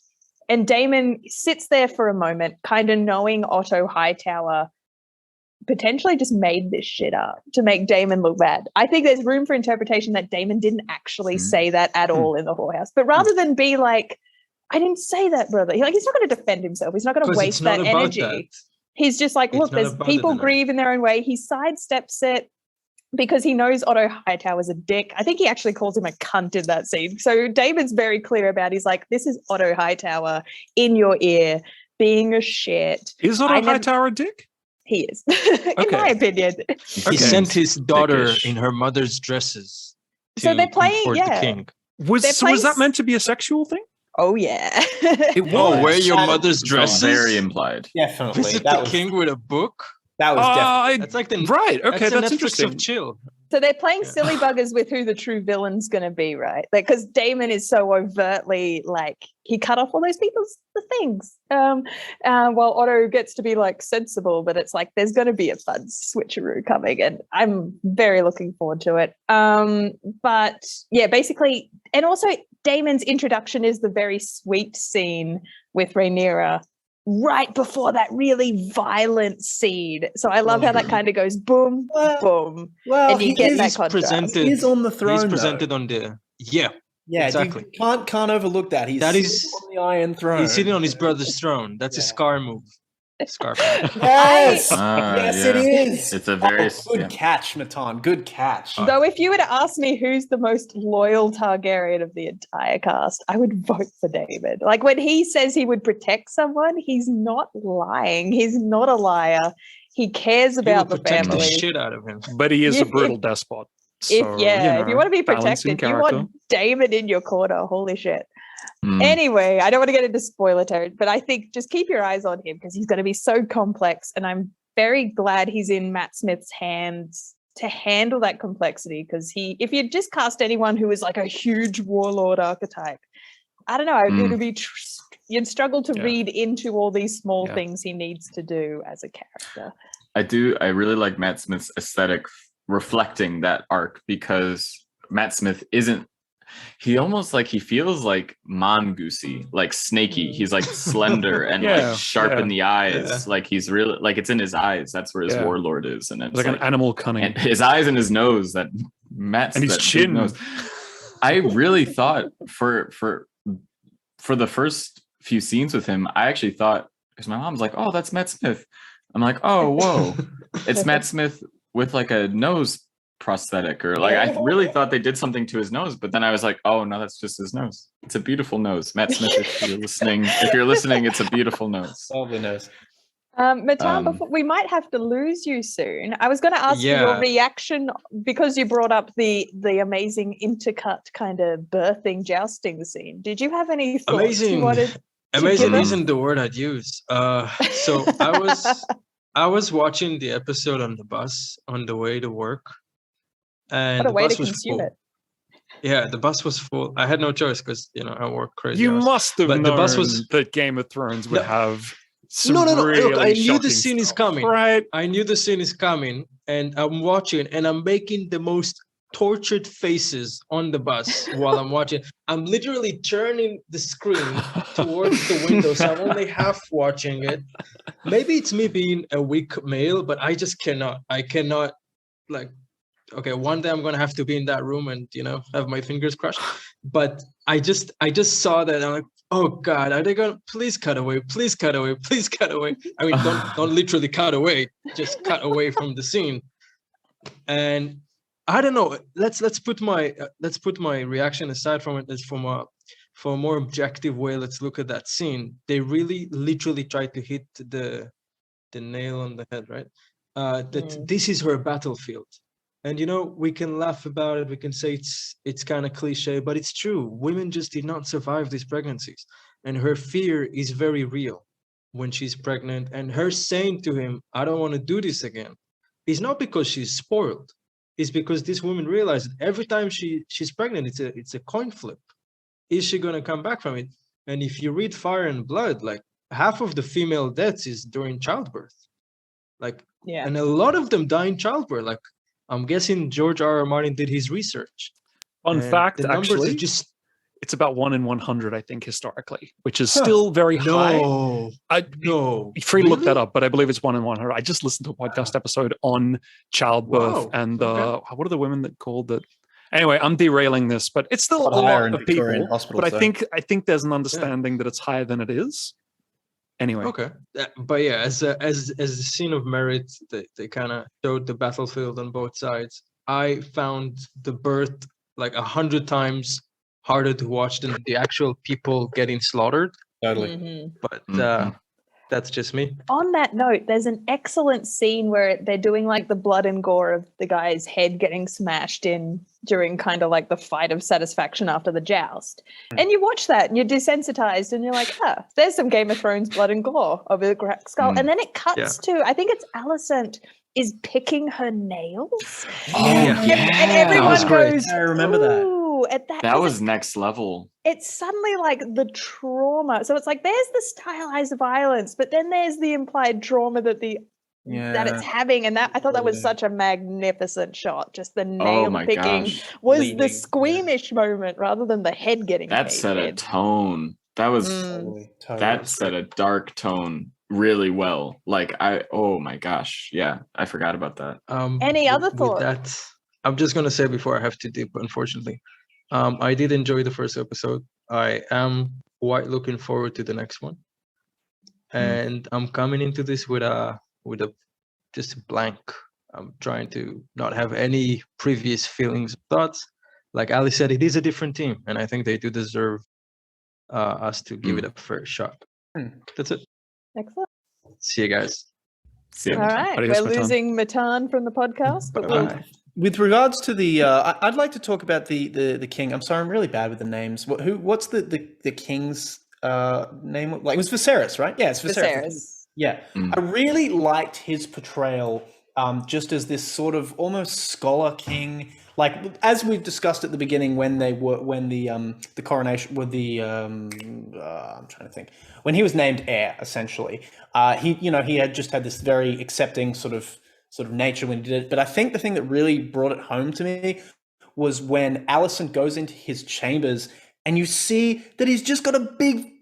And Daemon sits there for a moment, kind of knowing Otto Hightower potentially just made this shit up to make Daemon look bad. I think there's room for interpretation that Daemon didn't actually say that at all in the whorehouse. But rather than be like, I didn't say that, brother. He's not going to defend himself. He's not going to waste that energy. That. He's just like, look, there's people grieve in their own way. He sidesteps it because he knows Otto Hightower's a dick. I think he actually calls him a cunt in that scene. So Damon's very clear about, he's like, this is Otto Hightower in your ear being a shit. Is Otto Hightower a dick? He is, in my opinion. He sent his daughter in her mother's dresses. So they're playing, the king. Was that meant to be a sexual thing? Oh, yeah. It was. Oh, wear your mother's dresses? Very implied. Definitely. Visit the king with a book? That was definitely. That's like the right. Okay, that's Netflix interesting. of chill. So they're playing silly buggers with who the true villain's going to be, right? Because Daemon is so overtly like, he cut off all those people's things. While Otto gets to be like sensible, but it's like there's going to be a fun switcheroo coming, and I'm very looking forward to it. But yeah, basically, and also Daemon's introduction is the very sweet scene with Rhaenyra right before that really violent scene. So I love how that kind of goes boom, boom. Well, and you get that contrast. He's on the throne. He's presented on the... Yeah. Yeah, exactly. you can't overlook that. He's That sitting is- on the Iron Throne. He's sitting on his brother's throne. That's a Yeah. Scar move. Scar move. Yes, Ah, yes, yeah. it is. It's a very good catch, Matan. Good catch. Though if you were to ask me who's the most loyal Targaryen of the entire cast, I would vote for David. Like when he says he would protect someone, he's not lying. He's not a liar. He cares He will about the protect the family. shit out of him. But he is a If- brutal despot. So, If you want to be balancing protected, you want David in your corner. Holy shit. Mm. Anyway, I don't want to get into spoiler territory, but I think just keep your eyes on him because he's going to be so complex. And I'm very glad he's in Matt Smith's hands to handle that complexity. Because if you just cast anyone who is like a huge warlord archetype, I don't know, it would be you'd struggle to read into all these small things he needs to do as a character. I really like Matt Smith's aesthetic reflecting that arc, because Matt Smith isn't, he almost like, he feels like mongoosey, like snaky. He's like slender and like sharp in the eyes. Like he's really like, it's in his eyes. That's where his warlord is. And it's like an animal cunning. And his eyes and his nose, that Matt's, and his chin. Nose. I really thought for the first few scenes with him, I actually thought, because my mom's like, oh, that's Matt Smith. I'm like, oh, whoa, it's Matt Smith with like a nose prosthetic, or like, I really thought they did something to his nose, but then I was like, oh no, that's just his nose. It's a beautiful nose. Matt Smith, if you're listening, it's a beautiful nose. Lovely nose. Matan, before, we might have to lose you soon. I was going to ask you your reaction, because you brought up the amazing intercut kind of birthing jousting scene. Did you have any thoughts? Amazing. Amazing isn't the word I'd use. So I was watching the episode on the bus on the way to work, and what a the way bus to was consume full. it. Yeah, the bus was full. I had no choice because I work crazy. You hours. must have But known the bus was that Game of Thrones would have some no. really Look, I knew shocking the scene is stuff, coming. right? I knew the scene is coming, and I'm watching, and I'm making the most tortured faces on the bus while I'm watching. I'm literally turning the screen towards the window, so I'm only half watching it. Maybe it's me being a weak male, but I just cannot. I cannot, like, okay, one day I'm gonna have to be in that room and have my fingers crushed. But I just saw that, and I'm like, oh God, are they gonna please cut away? Please cut away, please cut away. I mean, don't literally cut away, just cut away from the scene. And I don't know. Let's put my reaction aside from it. As for a more objective way, let's look at that scene. They really literally tried to hit the nail on the head, right? This is her battlefield. And we can laugh about it. We can say it's kind of cliche, but it's true. Women just did not survive these pregnancies, and her fear is very real when she's pregnant. And her saying to him, "I don't want to do this again," is not because she's spoiled. It's because this woman realized every time she's pregnant, it's a coin flip. Is she gonna come back from it? And if you read Fire and Blood, like half of the female deaths is during childbirth, and a lot of them die in childbirth. Like, I'm guessing George R.R. Martin did his research. Fun fact, the numbers actually, are just it's about 1 in 100, I think, historically, which is still very high. No. You're free to look that up, but I believe it's 1 in 100. I just listened to a podcast episode on childbirth and what are the women that called it? Anyway, I'm derailing this, but it's still a lot of people. But I think there's an understanding that it's higher than it is. Anyway, okay, but yeah, as a scene of merit, they kind of showed the battlefield on both sides. I found the birth like 100 times harder to watch than the actual people getting slaughtered. Totally. But that's just me. On that note, there's an excellent scene where they're doing like the blood and gore of the guy's head getting smashed in during kind of like the fight of satisfaction after the joust. And you watch that and you're desensitized and you're like, there's some Game of Thrones blood and gore of a cracked skull. And then it cuts to, I think it's Alicent is picking her nails. And everyone goes, I remember that. That was next level. It's suddenly like the trauma. So it's like there's the stylized violence, but then there's the implied trauma that that it's having. And that I thought that was such a magnificent shot. Just the nail picking was the squeamish moment rather than the head getting that set a tone. That was that set a dark tone really well. Like oh my gosh. Yeah, I forgot about that. Any other thoughts? I'm just gonna say before I have to dip, unfortunately. I did enjoy the first episode. I am quite looking forward to the next one, and I'm coming into this with a just a blank. I'm trying to not have any previous feelings, thoughts. Like Ali said, it is a different team, and I think they do deserve us to give it a fair shot. That's it. Excellent. See you guys. See ya. All right, Adios, we're Matan. losing Matan from the podcast, but we'll Bye. With regards to the, I'd like to talk about the king. I'm sorry, I'm really bad with the names. What's the king's name? Like it was Viserys, right? Yeah, it's Viserys. Viserys. Yeah, I really liked his portrayal, just as this sort of almost scholar king. Like as we've discussed at the beginning, when the coronation with the I'm trying to think, when he was named heir, essentially, he had just had this very accepting sort of nature when he did it. But I think the thing that really brought it home to me was when Alicent goes into his chambers and you see that he's just got a big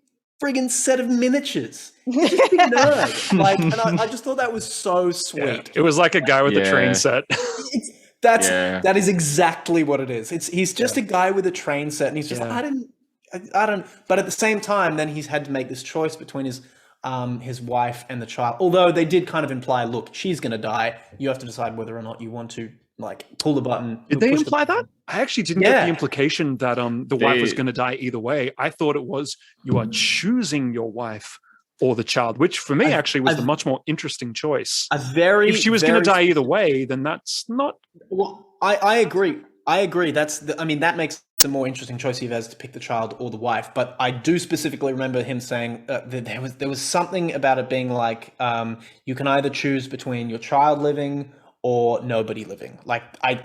friggin' set of miniatures. He's just a big nerd. Like, and I just thought that was so sweet. It was like a guy with a train set. That is exactly what it is. He's just a guy with a train set, and he's just like, I don't. But at the same time, then he's had to make this choice between his wife and the child. Although they did kind of imply, look, she's going to die. You have to decide whether or not you want to like pull the button. Did they push imply the that? I actually didn't get the implication that the wife was going to die either way. I thought it was you are choosing your wife or the child, which for me actually was the much more interesting choice. If she was going to die either way, then that's not. Well, I agree. That makes a more interesting choice if he has to pick the child or the wife. But I do specifically remember him saying that there was something about it being like you can either choose between your child living or nobody living. Like I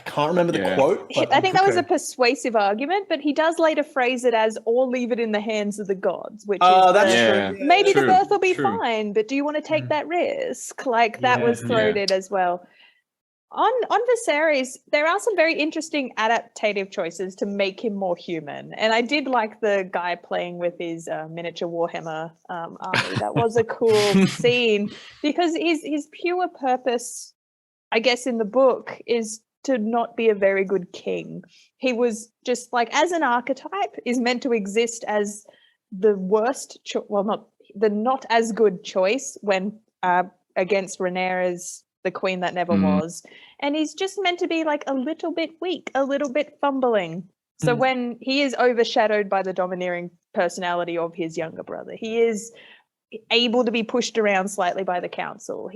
can't remember the quote. But I think that was a persuasive argument, but he does later phrase it as "or leave it in the hands of the gods," which is true. Maybe True, the birth will be true. fine, but do you want to take that risk? Like that was thrown Yeah. in as well. On Viserys, there are some very interesting adaptative choices to make him more human. And I did like the guy playing with his miniature Warhammer army. That was a cool scene because his pure purpose, I guess, in the book is to not be a very good king. He was just like, as an archetype, is meant to exist as the worst, not as good choice when against Rhaenyra's the queen that never was. And he's just meant to be like a little bit weak, a little bit fumbling. So when he is overshadowed by the domineering personality of his younger brother, he is able to be pushed around slightly by the council.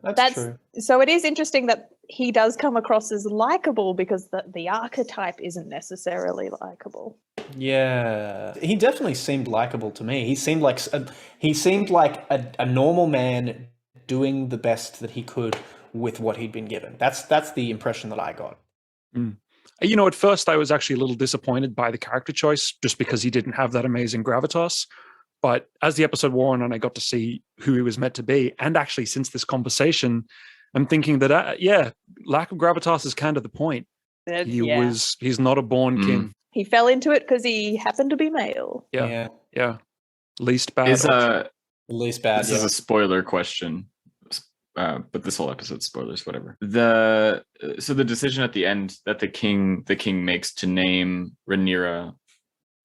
That's true. So it is interesting that he does come across as likable because the archetype isn't necessarily likable. Yeah, he definitely seemed likable to me. He seemed like a normal man doing the best that he could with what he'd been given. That's the impression that I got. You know, at first I was actually a little disappointed by the character choice just because he didn't have that amazing gravitas. But as the episode wore on and I got to see who he was meant to be, and actually since this conversation, I'm thinking that, lack of gravitas is kind of the point. He's not a born king. He fell into it because he happened to be male. Yeah. Least bad. Least bad. This is a spoiler question. But this whole episode, spoilers, whatever. So the decision at the end that the king makes to name Rhaenyra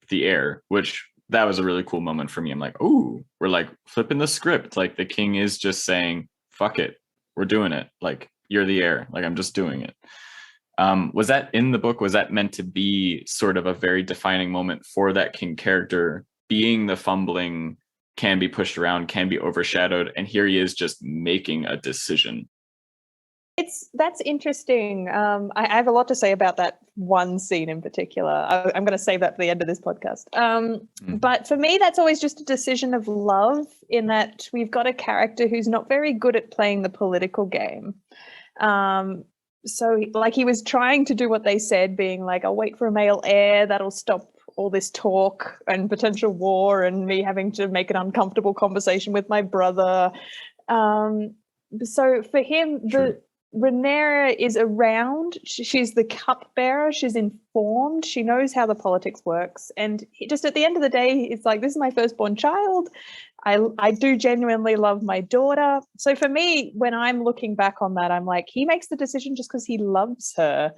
the heir, which that was a really cool moment for me. I'm like, ooh, we're like flipping the script. Like the king is just saying, fuck it, we're doing it. Like you're the heir. Like I'm just doing it. Was that in the book? Was that meant to be sort of a very defining moment for that king character, being the fumbling, can be pushed around, can be overshadowed, and here he is just making a decision? That's interesting. I have a lot to say about that one scene in particular. I'm going to save that for the end of this podcast. But for me, that's always just a decision of love, in that we've got a character who's not very good at playing the political game. So like he was trying to do what they said, being like, I'll wait for a male heir, that'll stop all this talk and potential war and me having to make an uncomfortable conversation with my brother. So for him, Rhaenyra is around. She's the cupbearer. She's informed. She knows how the politics works. And just at the end of the day, it's like, this is my firstborn child. I do genuinely love my daughter. So for me, when I'm looking back on that, I'm like, he makes the decision just because he loves her.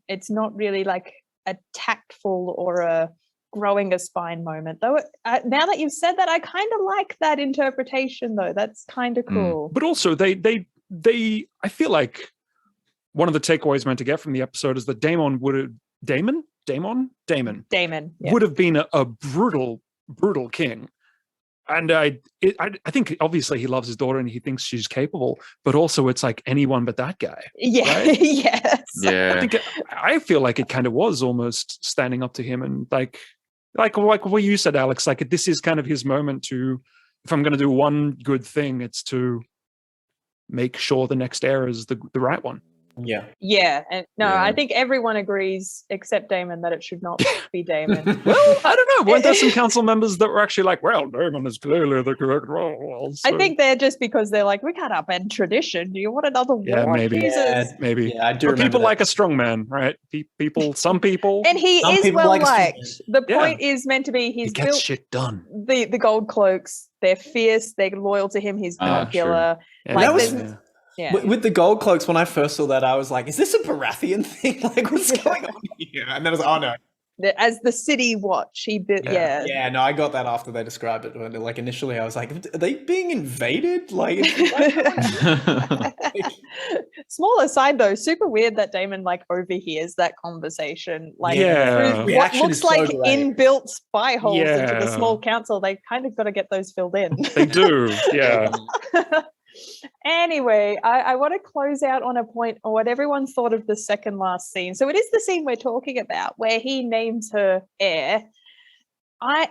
It's not really like a tactful or a growing a spine moment. Though now that you've said that, I kind of like that interpretation, though. That's kind of cool. But also, they I feel like one of the takeaways meant to get from the episode is that Damon Yeah. would have been a brutal king. And I think obviously he loves his daughter and he thinks she's capable, but also it's like anyone but that guy. Yeah. Right? Yes. Yeah. I feel like it kind of was almost standing up to him, and like what you said, Alex, like this is kind of his moment to, if I'm going to do one good thing, it's to make sure the next heir is the right one. Yeah. Yeah. And no, Yeah. I think everyone agrees except Damon that it should not be Damon. Well, I don't know. Weren't there some council members that were actually like, well, Damon is clearly the correct role? I think they're just because they're like, we can't upend tradition. Do you want another war? Yeah, maybe. Jesus. Maybe. Yeah, I do But remember people that. like a strong man, right? Some people. And he Some is people well like a strong liked. The Yeah. point is meant to be he he's gets built shit done. the gold cloaks. They're fierce. They're loyal to him. He's Ah, popular. Yeah. Like, That was- there's- yeah. With the gold cloaks, when I first saw that, I was like, is this a Baratheon thing? Like, what's going on here? And then I was like, oh no. As the city watch, he built. Yeah. Yeah. No, I got that after they described it. When, like, initially I was like, are they being invaded? Like, Small aside though, super weird that Damon like overhears that conversation. Like Yeah. through what Reaction looks is so like great. inbuilt spy holes into the Yeah. small council. They kind of got to get those filled in. They do. Yeah. Anyway, I want to close out on a point on what everyone thought of the second last scene. So it is the scene we're talking about where he names her heir.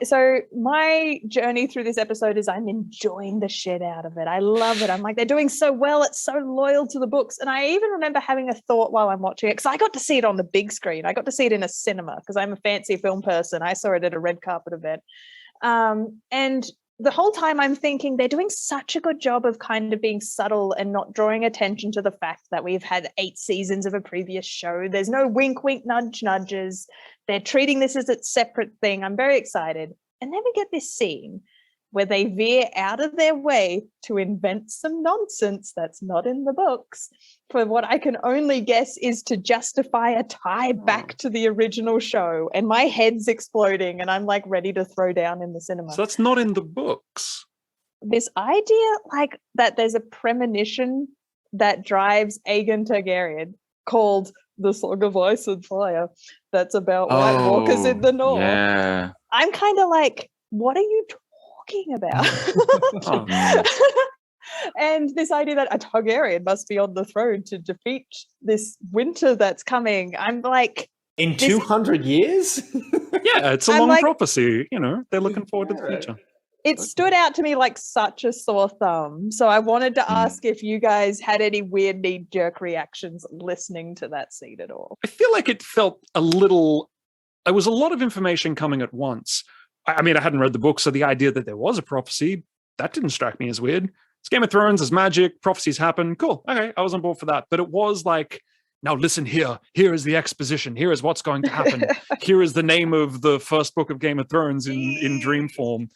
So my journey through this episode is I'm enjoying the shit out of it. I love it. I'm like, they're doing so well. It's so loyal to the books. And I even remember having a thought while I'm watching it, because I got to see it on the big screen. I got to see it in a cinema because I'm a fancy film person. I saw it at a red carpet event. And the whole time I'm thinking they're doing such a good job of kind of being subtle and not drawing attention to the fact that we've had 8 seasons of a previous show. There's no wink, wink, nudge, nudges. They're treating this as a separate thing. I'm very excited. And then we get this scene where they veer out of their way to invent some nonsense that's not in the books for what I can only guess is to justify a tie back to the original show. And my head's exploding and I'm like ready to throw down in the cinema. So that's not in the books. This idea like that there's a premonition that drives Aegon Targaryen called the Song of Ice and Fire that's about White Walkers in the North. Yeah. I'm kind of like, what are you talking about? Oh. And this idea that a Targaryen must be on the throne to defeat this winter that's coming. I'm like, in 200 years? Yeah, it's a I'm long like- prophecy. You know, they're looking forward to the Right. future. it stood out to me like such a sore thumb. So I wanted to ask if you guys had any weird knee-jerk reactions listening to that scene at all. I feel like it felt a little. There was a lot of information coming at once. I mean, I hadn't read the book, so the idea that there was a prophecy, that didn't strike me as weird. It's Game of Thrones, there's magic, prophecies happen. Cool. Okay, I was on board for that. But it was like, now listen here. Here is the exposition. Here is what's going to happen. Here is the name of the first book of Game of Thrones in dream form.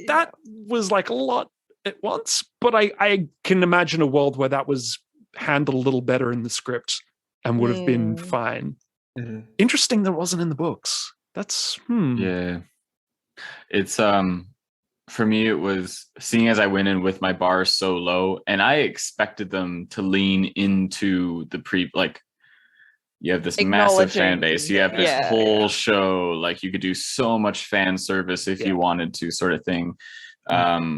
That was like a lot at once, but I can imagine a world where that was handled a little better in the script and would have been fine. Mhm. Interesting that wasn't in the books. That's Yeah. It's for me it was seeing as I went in with my bar so low, and I expected them to lean into the you have this massive fan Acknowledging, base, you have this yeah, whole show, like you could do so much fan service if you wanted to, sort of thing. Like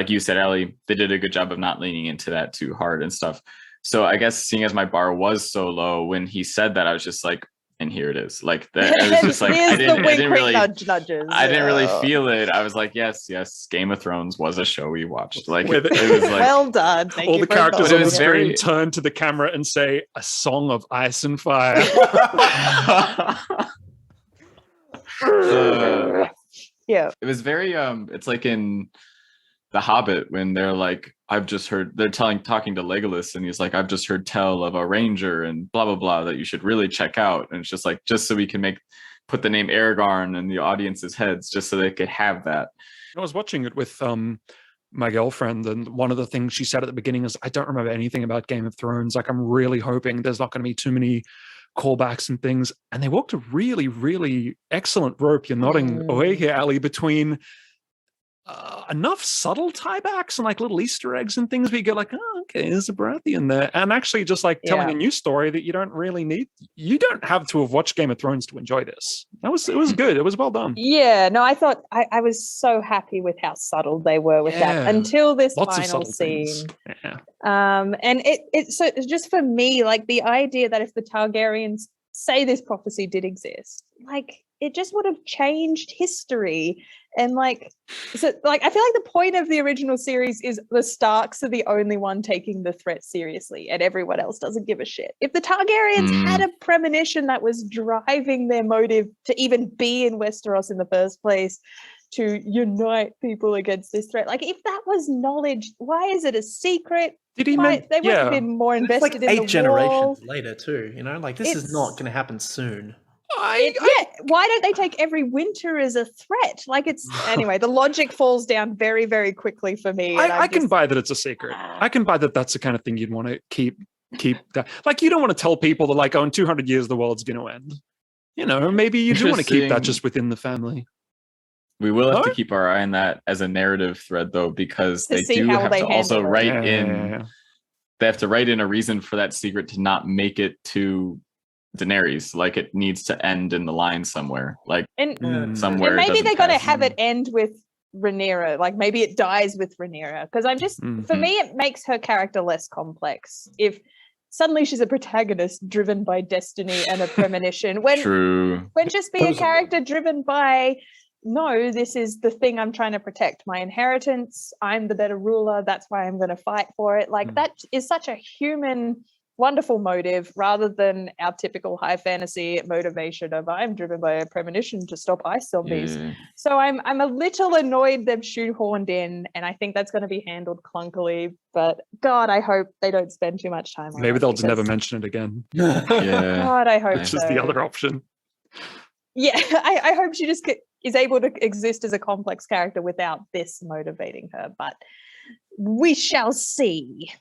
you said, Ellie, they did a good job of not leaning into that too hard and stuff. So I guess seeing as my bar was so low, when he said that, I was just like, and here it is. Like that, it was just like I didn't really nudges. I didn't really feel it. I was like, yes, Game of Thrones was a show we watched. Like With it was like Well done. Thank all you the for characters But on it the was screen very- turn to the camera and say, "A song of ice and fire." Yeah. it was very it's like in The Hobbit, when they're like, they're talking to Legolas, and he's like, I've just heard tell of a ranger and blah blah blah that you should really check out. And it's just like, just so we can put the name Aragorn in the audience's heads, just so they could have that. I was watching it with my girlfriend, and one of the things she said at the beginning is, I don't remember anything about Game of Thrones. Like, I'm really hoping there's not going to be too many callbacks and things. And they walked a really, really excellent rope. You're nodding away here, Ali, between enough subtle tiebacks and like little Easter eggs and things where you go like, oh, okay, there's a Baratheon there. And actually just like telling a new story that you don't really need. You don't have to have watched Game of Thrones to enjoy this. It was good. It was well done. Yeah, no, I thought I was so happy with how subtle they were with that until this final scene. Yeah. And it's just for me, like the idea that if the Targaryens say this prophecy did exist, like it just would have changed history. And I feel like the point of the original series is the Starks are the only one taking the threat seriously and everyone else doesn't give a shit. If the Targaryens had a premonition that was driving their motive to even be in Westeros in the first place, to unite people against this threat, like if that was knowledge, why is it a secret? Did he they would have been more invested in the 8 generations wall. later too, like this is not going to happen soon. Why don't they take every winter as a threat? Like anyway, the logic falls down very, very quickly for me. I can buy that it's a secret. I can buy that that's the kind of thing you'd want to keep that. Like, you don't want to tell people that like, oh, in 200 years the world's going to end. Maybe you do want to keep that just within the family. We will have to keep our eye on that as a narrative thread, though, because they do have to also write in. They have to write in a reason for that secret to not make it to Daenerys. Like, it needs to end in the line somewhere. Like somewhere. And maybe they're going to have it end with Rhaenyra. Like maybe it dies with Rhaenyra, because I'm just for me it makes her character less complex. If suddenly she's a protagonist driven by destiny and a premonition, when just be a character driven by, no, this is the thing I'm trying to protect, my inheritance, I'm the better ruler, that's why I'm going to fight for it. Like that is such a human, wonderful motive, rather than our typical high fantasy motivation of I'm driven by a premonition to stop ice zombies. So I'm a little annoyed they've shoehorned in, and I think that's going to be handled clunkily. But God, I hope they don't spend too much time on it. Maybe they'll just never mention it again. God, I hope Which is the other option. Yeah, I hope she just is able to exist as a complex character without this motivating her. But we shall see.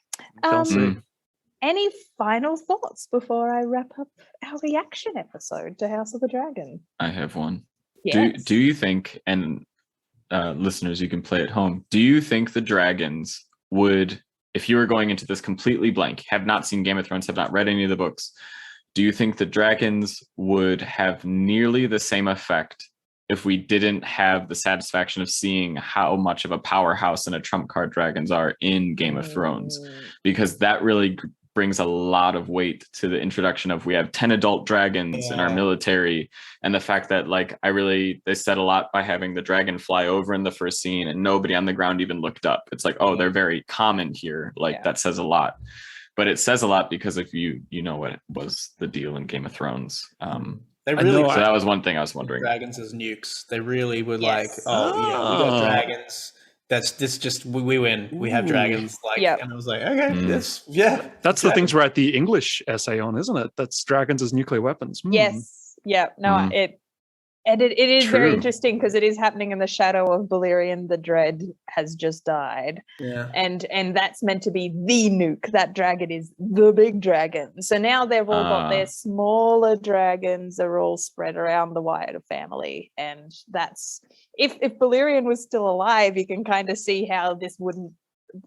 Any final thoughts before I wrap up our reaction episode to House of the Dragon? I have one. Yes. Do you think, and listeners, you can play at home, do you think the dragons would, if you were going into this completely blank, have not seen Game of Thrones, have not read any of the books, do you think the dragons would have nearly the same effect if we didn't have the satisfaction of seeing how much of a powerhouse and a trump card dragons are in Game of Thrones? Because that really brings a lot of weight to the introduction of, we have 10 adult dragons in our military, and the fact that they said a lot by having the dragon fly over in the first scene and nobody on the ground even looked up. It's like, oh, they're very common here. That says a lot. But it says a lot because if you know what was the deal in Game of Thrones. They really, so that was one thing I was wondering. Dragons as nukes. They really would we got dragons. We win. We have dragons. And I was like, okay, That's the things we're at the English essay on, isn't it? That's dragons as nuclear weapons. Yes. Yeah. No, it is very interesting because it is happening in the shadow of Balerion. The Dread has just died. Yeah. And that's meant to be the nuke. That dragon is the big dragon. So now they've all got their smaller dragons are all spread around the wider family. And that's if Balerion was still alive, you can kind of see how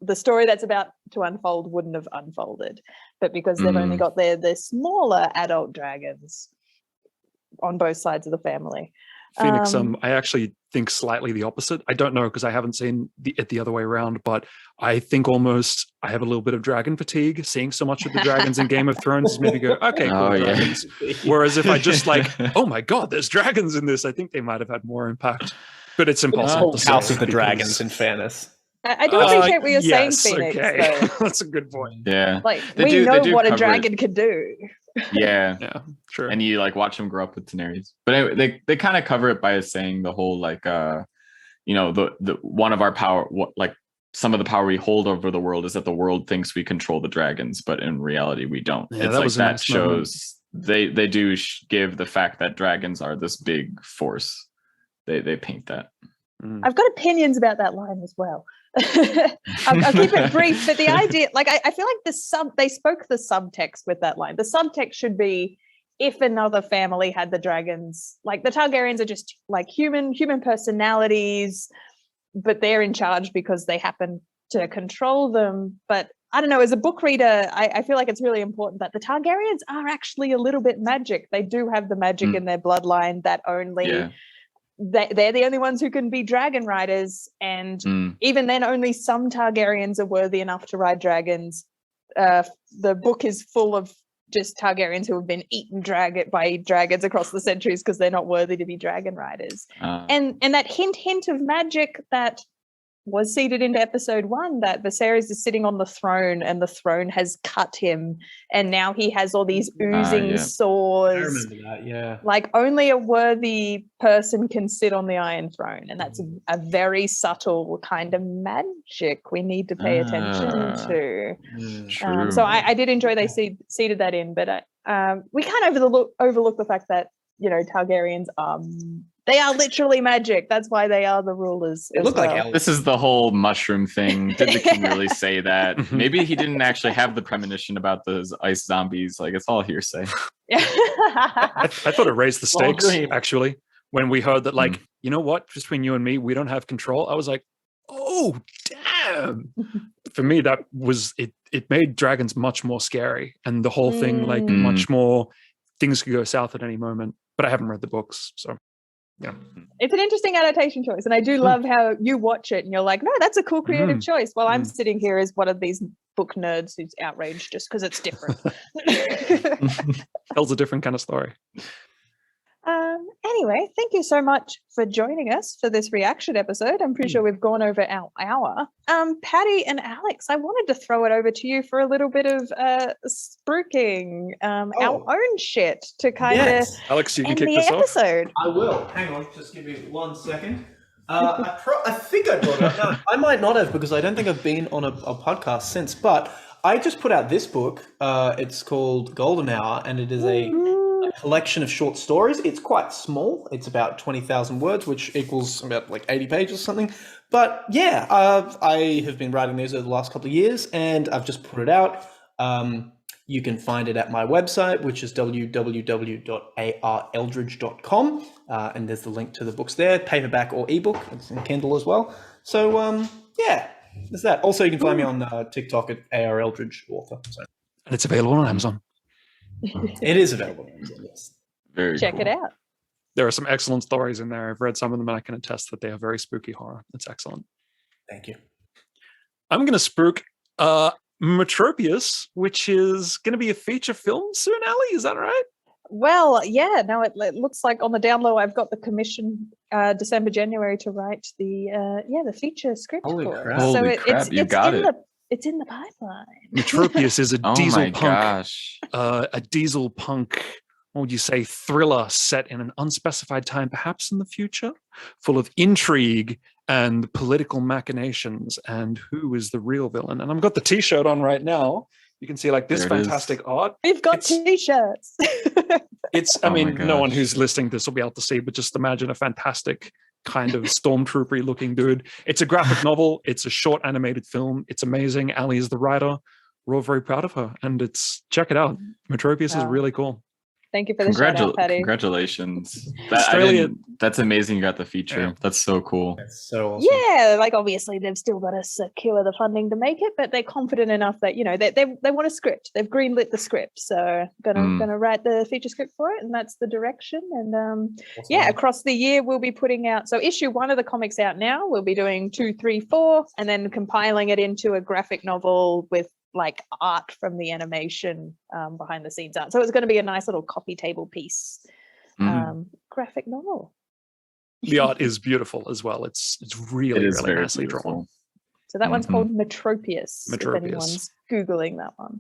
the story that's about to unfold wouldn't have unfolded. But because they've only got their smaller adult dragons on both sides of the family. Phoenix, I actually think slightly the opposite. I don't know because I haven't seen it the other way around, but I think almost I have a little bit of dragon fatigue. Seeing so much of the dragons in Game of Thrones maybe go, okay, cool, dragons. Whereas if I just oh my God, there's dragons in this, I think they might have had more impact. But it's impossible to say. House of the Dragons, in fairness. I do appreciate what you're saying, Phoenix. Okay. That's a good point. Yeah. We know what a dragon can do. Yeah. Yeah, true. And you watch them grow up with Daenerys. But anyway, they kind of cover it by saying the whole the one of our power, some of the power we hold over the world is that the world thinks we control the dragons, but in reality we don't. Yeah, It's that like was a that nice moment. shows they do give the fact that dragons are this big force. They paint that. I've got opinions about that line as well. I'll keep it brief, but the idea, like, I feel like they spoke the subtext with that line. The subtext should be, if another family had the dragons, like the Targaryens are just like human personalities, but they're in charge because they happen to control them. But I don't know, as a book reader, I feel like it's really important that the Targaryens are actually a little bit magic. They do have the magic in their bloodline that only they're the only ones who can be dragon riders, and even then only some Targaryens are worthy enough to ride dragons. The book is full of just Targaryens who have been eaten by dragons across the centuries because they're not worthy to be dragon riders. And that hint of magic that was seeded into episode 1, that Viserys is sitting on the throne and the throne has cut him, and now he has all these oozing sores. I remember that, yeah. Like, only a worthy person can sit on the Iron Throne, and that's a very subtle kind of magic we need to pay attention to. True. So I did enjoy they seeded that in, but we can't overlook the fact that, you know, Targaryens they are literally magic. That's why they are the rulers. It looked like This is the whole mushroom thing. Did the king really say that? Maybe he didn't actually have the premonition about those ice zombies. Like, it's all hearsay. I thought it raised the Well, stakes, dream. actually, when we heard that, like, you know what, between you and me, we don't have control. I was like, oh, damn. For me, that was, it made dragons much more scary, and the whole thing, like, much more, things could go south at any moment. But I haven't read the books, so... Yeah. It's an interesting adaptation choice, and I do love how you watch it and you're like, no, that's a cool creative choice, while I'm sitting here as one of these book nerds who's outraged just because it's different. Tells a different kind of story. Anyway, thank you so much for joining us for this reaction episode. I'm pretty sure we've gone over our hour. Patty and Alex, I wanted to throw it over to you for a little bit of spruiking our own shit to kind of Alex, you can end kick the this off. episode. I will. Hang on, just give me 1 second. I think I brought it up. No, I might not have, because I don't think I've been on a podcast since, but I just put out this book. It's called Golden Hour, and it is a collection of short stories. It's quite small. It's about 20,000 words, which equals about like 80 pages or something. But yeah, I have been writing these over the last couple of years, and I've just put it out. You can find it at my website, which is www.areldridge.com. And there's the link to the books there, paperback or ebook. It's in Kindle as well. So yeah, there's that. Also, you can find me on TikTok at AREldridge author. So. And it's available on Amazon. It is available on Amazon, yes. Very Check cool. it out. There are some excellent stories in there. I've read some of them, and I can attest that they are very spooky horror. It's excellent. Thank you. I'm going to spook Metropius, which is going to be a feature film soon, Ali. Is that right? Well, yeah, no, it looks like on the down low I've got the commission December, January to write the feature script Holy for. crap. So Holy crap, you got it. It's in the pipeline. Metropius is a Oh diesel my punk, gosh. a diesel punk. What would you say? Thriller set in an unspecified time, perhaps in the future, full of intrigue and political machinations. And who is the real villain? And I've got the T-shirt on right now. You can see like this There it is. fantastic art. We've got It's- t-shirts. It's, I Oh my mean, no one gosh. who's listening to this will be able to see, but just imagine a fantastic kind of stormtroopery looking dude. It's a graphic novel. It's a short animated film. It's amazing. Ali is the writer. We're all very proud of her. And check it out. Metropius is Wow. really cool. Thank you for the shout out, Patty. Congratulations. Australia- That's amazing you got the feature. Yeah. That's so cool. That's so awesome. Yeah, like obviously they've still got to secure the funding to make it, but they're confident enough that, you know, they want a script. They've greenlit the script, so gonna write the feature script for it, and that's the direction. And yeah, across the year we'll be putting out. So issue 1 of the comics out now. We'll be doing 2, 3, 4, and then compiling it into a graphic novel with like art from the animation behind the scenes art. So it's going to be a nice little coffee table piece graphic novel. The art is beautiful as well. It's really, It is really very nicely beautiful. drawn. So that one's Mhm. called Metropius, if Metropius. anyone's Googling that one.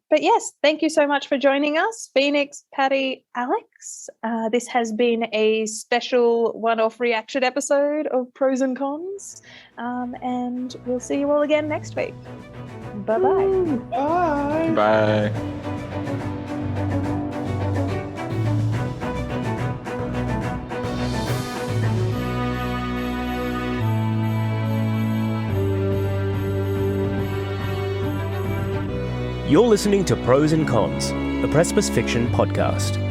But yes, thank you so much for joining us, Phoenix, Patty, Alex. This has been a special one-off reaction episode of Pros and Cons. And we'll see you all again next week. Bye-bye. Bye. Bye. You're listening to Pros and Cons, the Precipice Fiction podcast.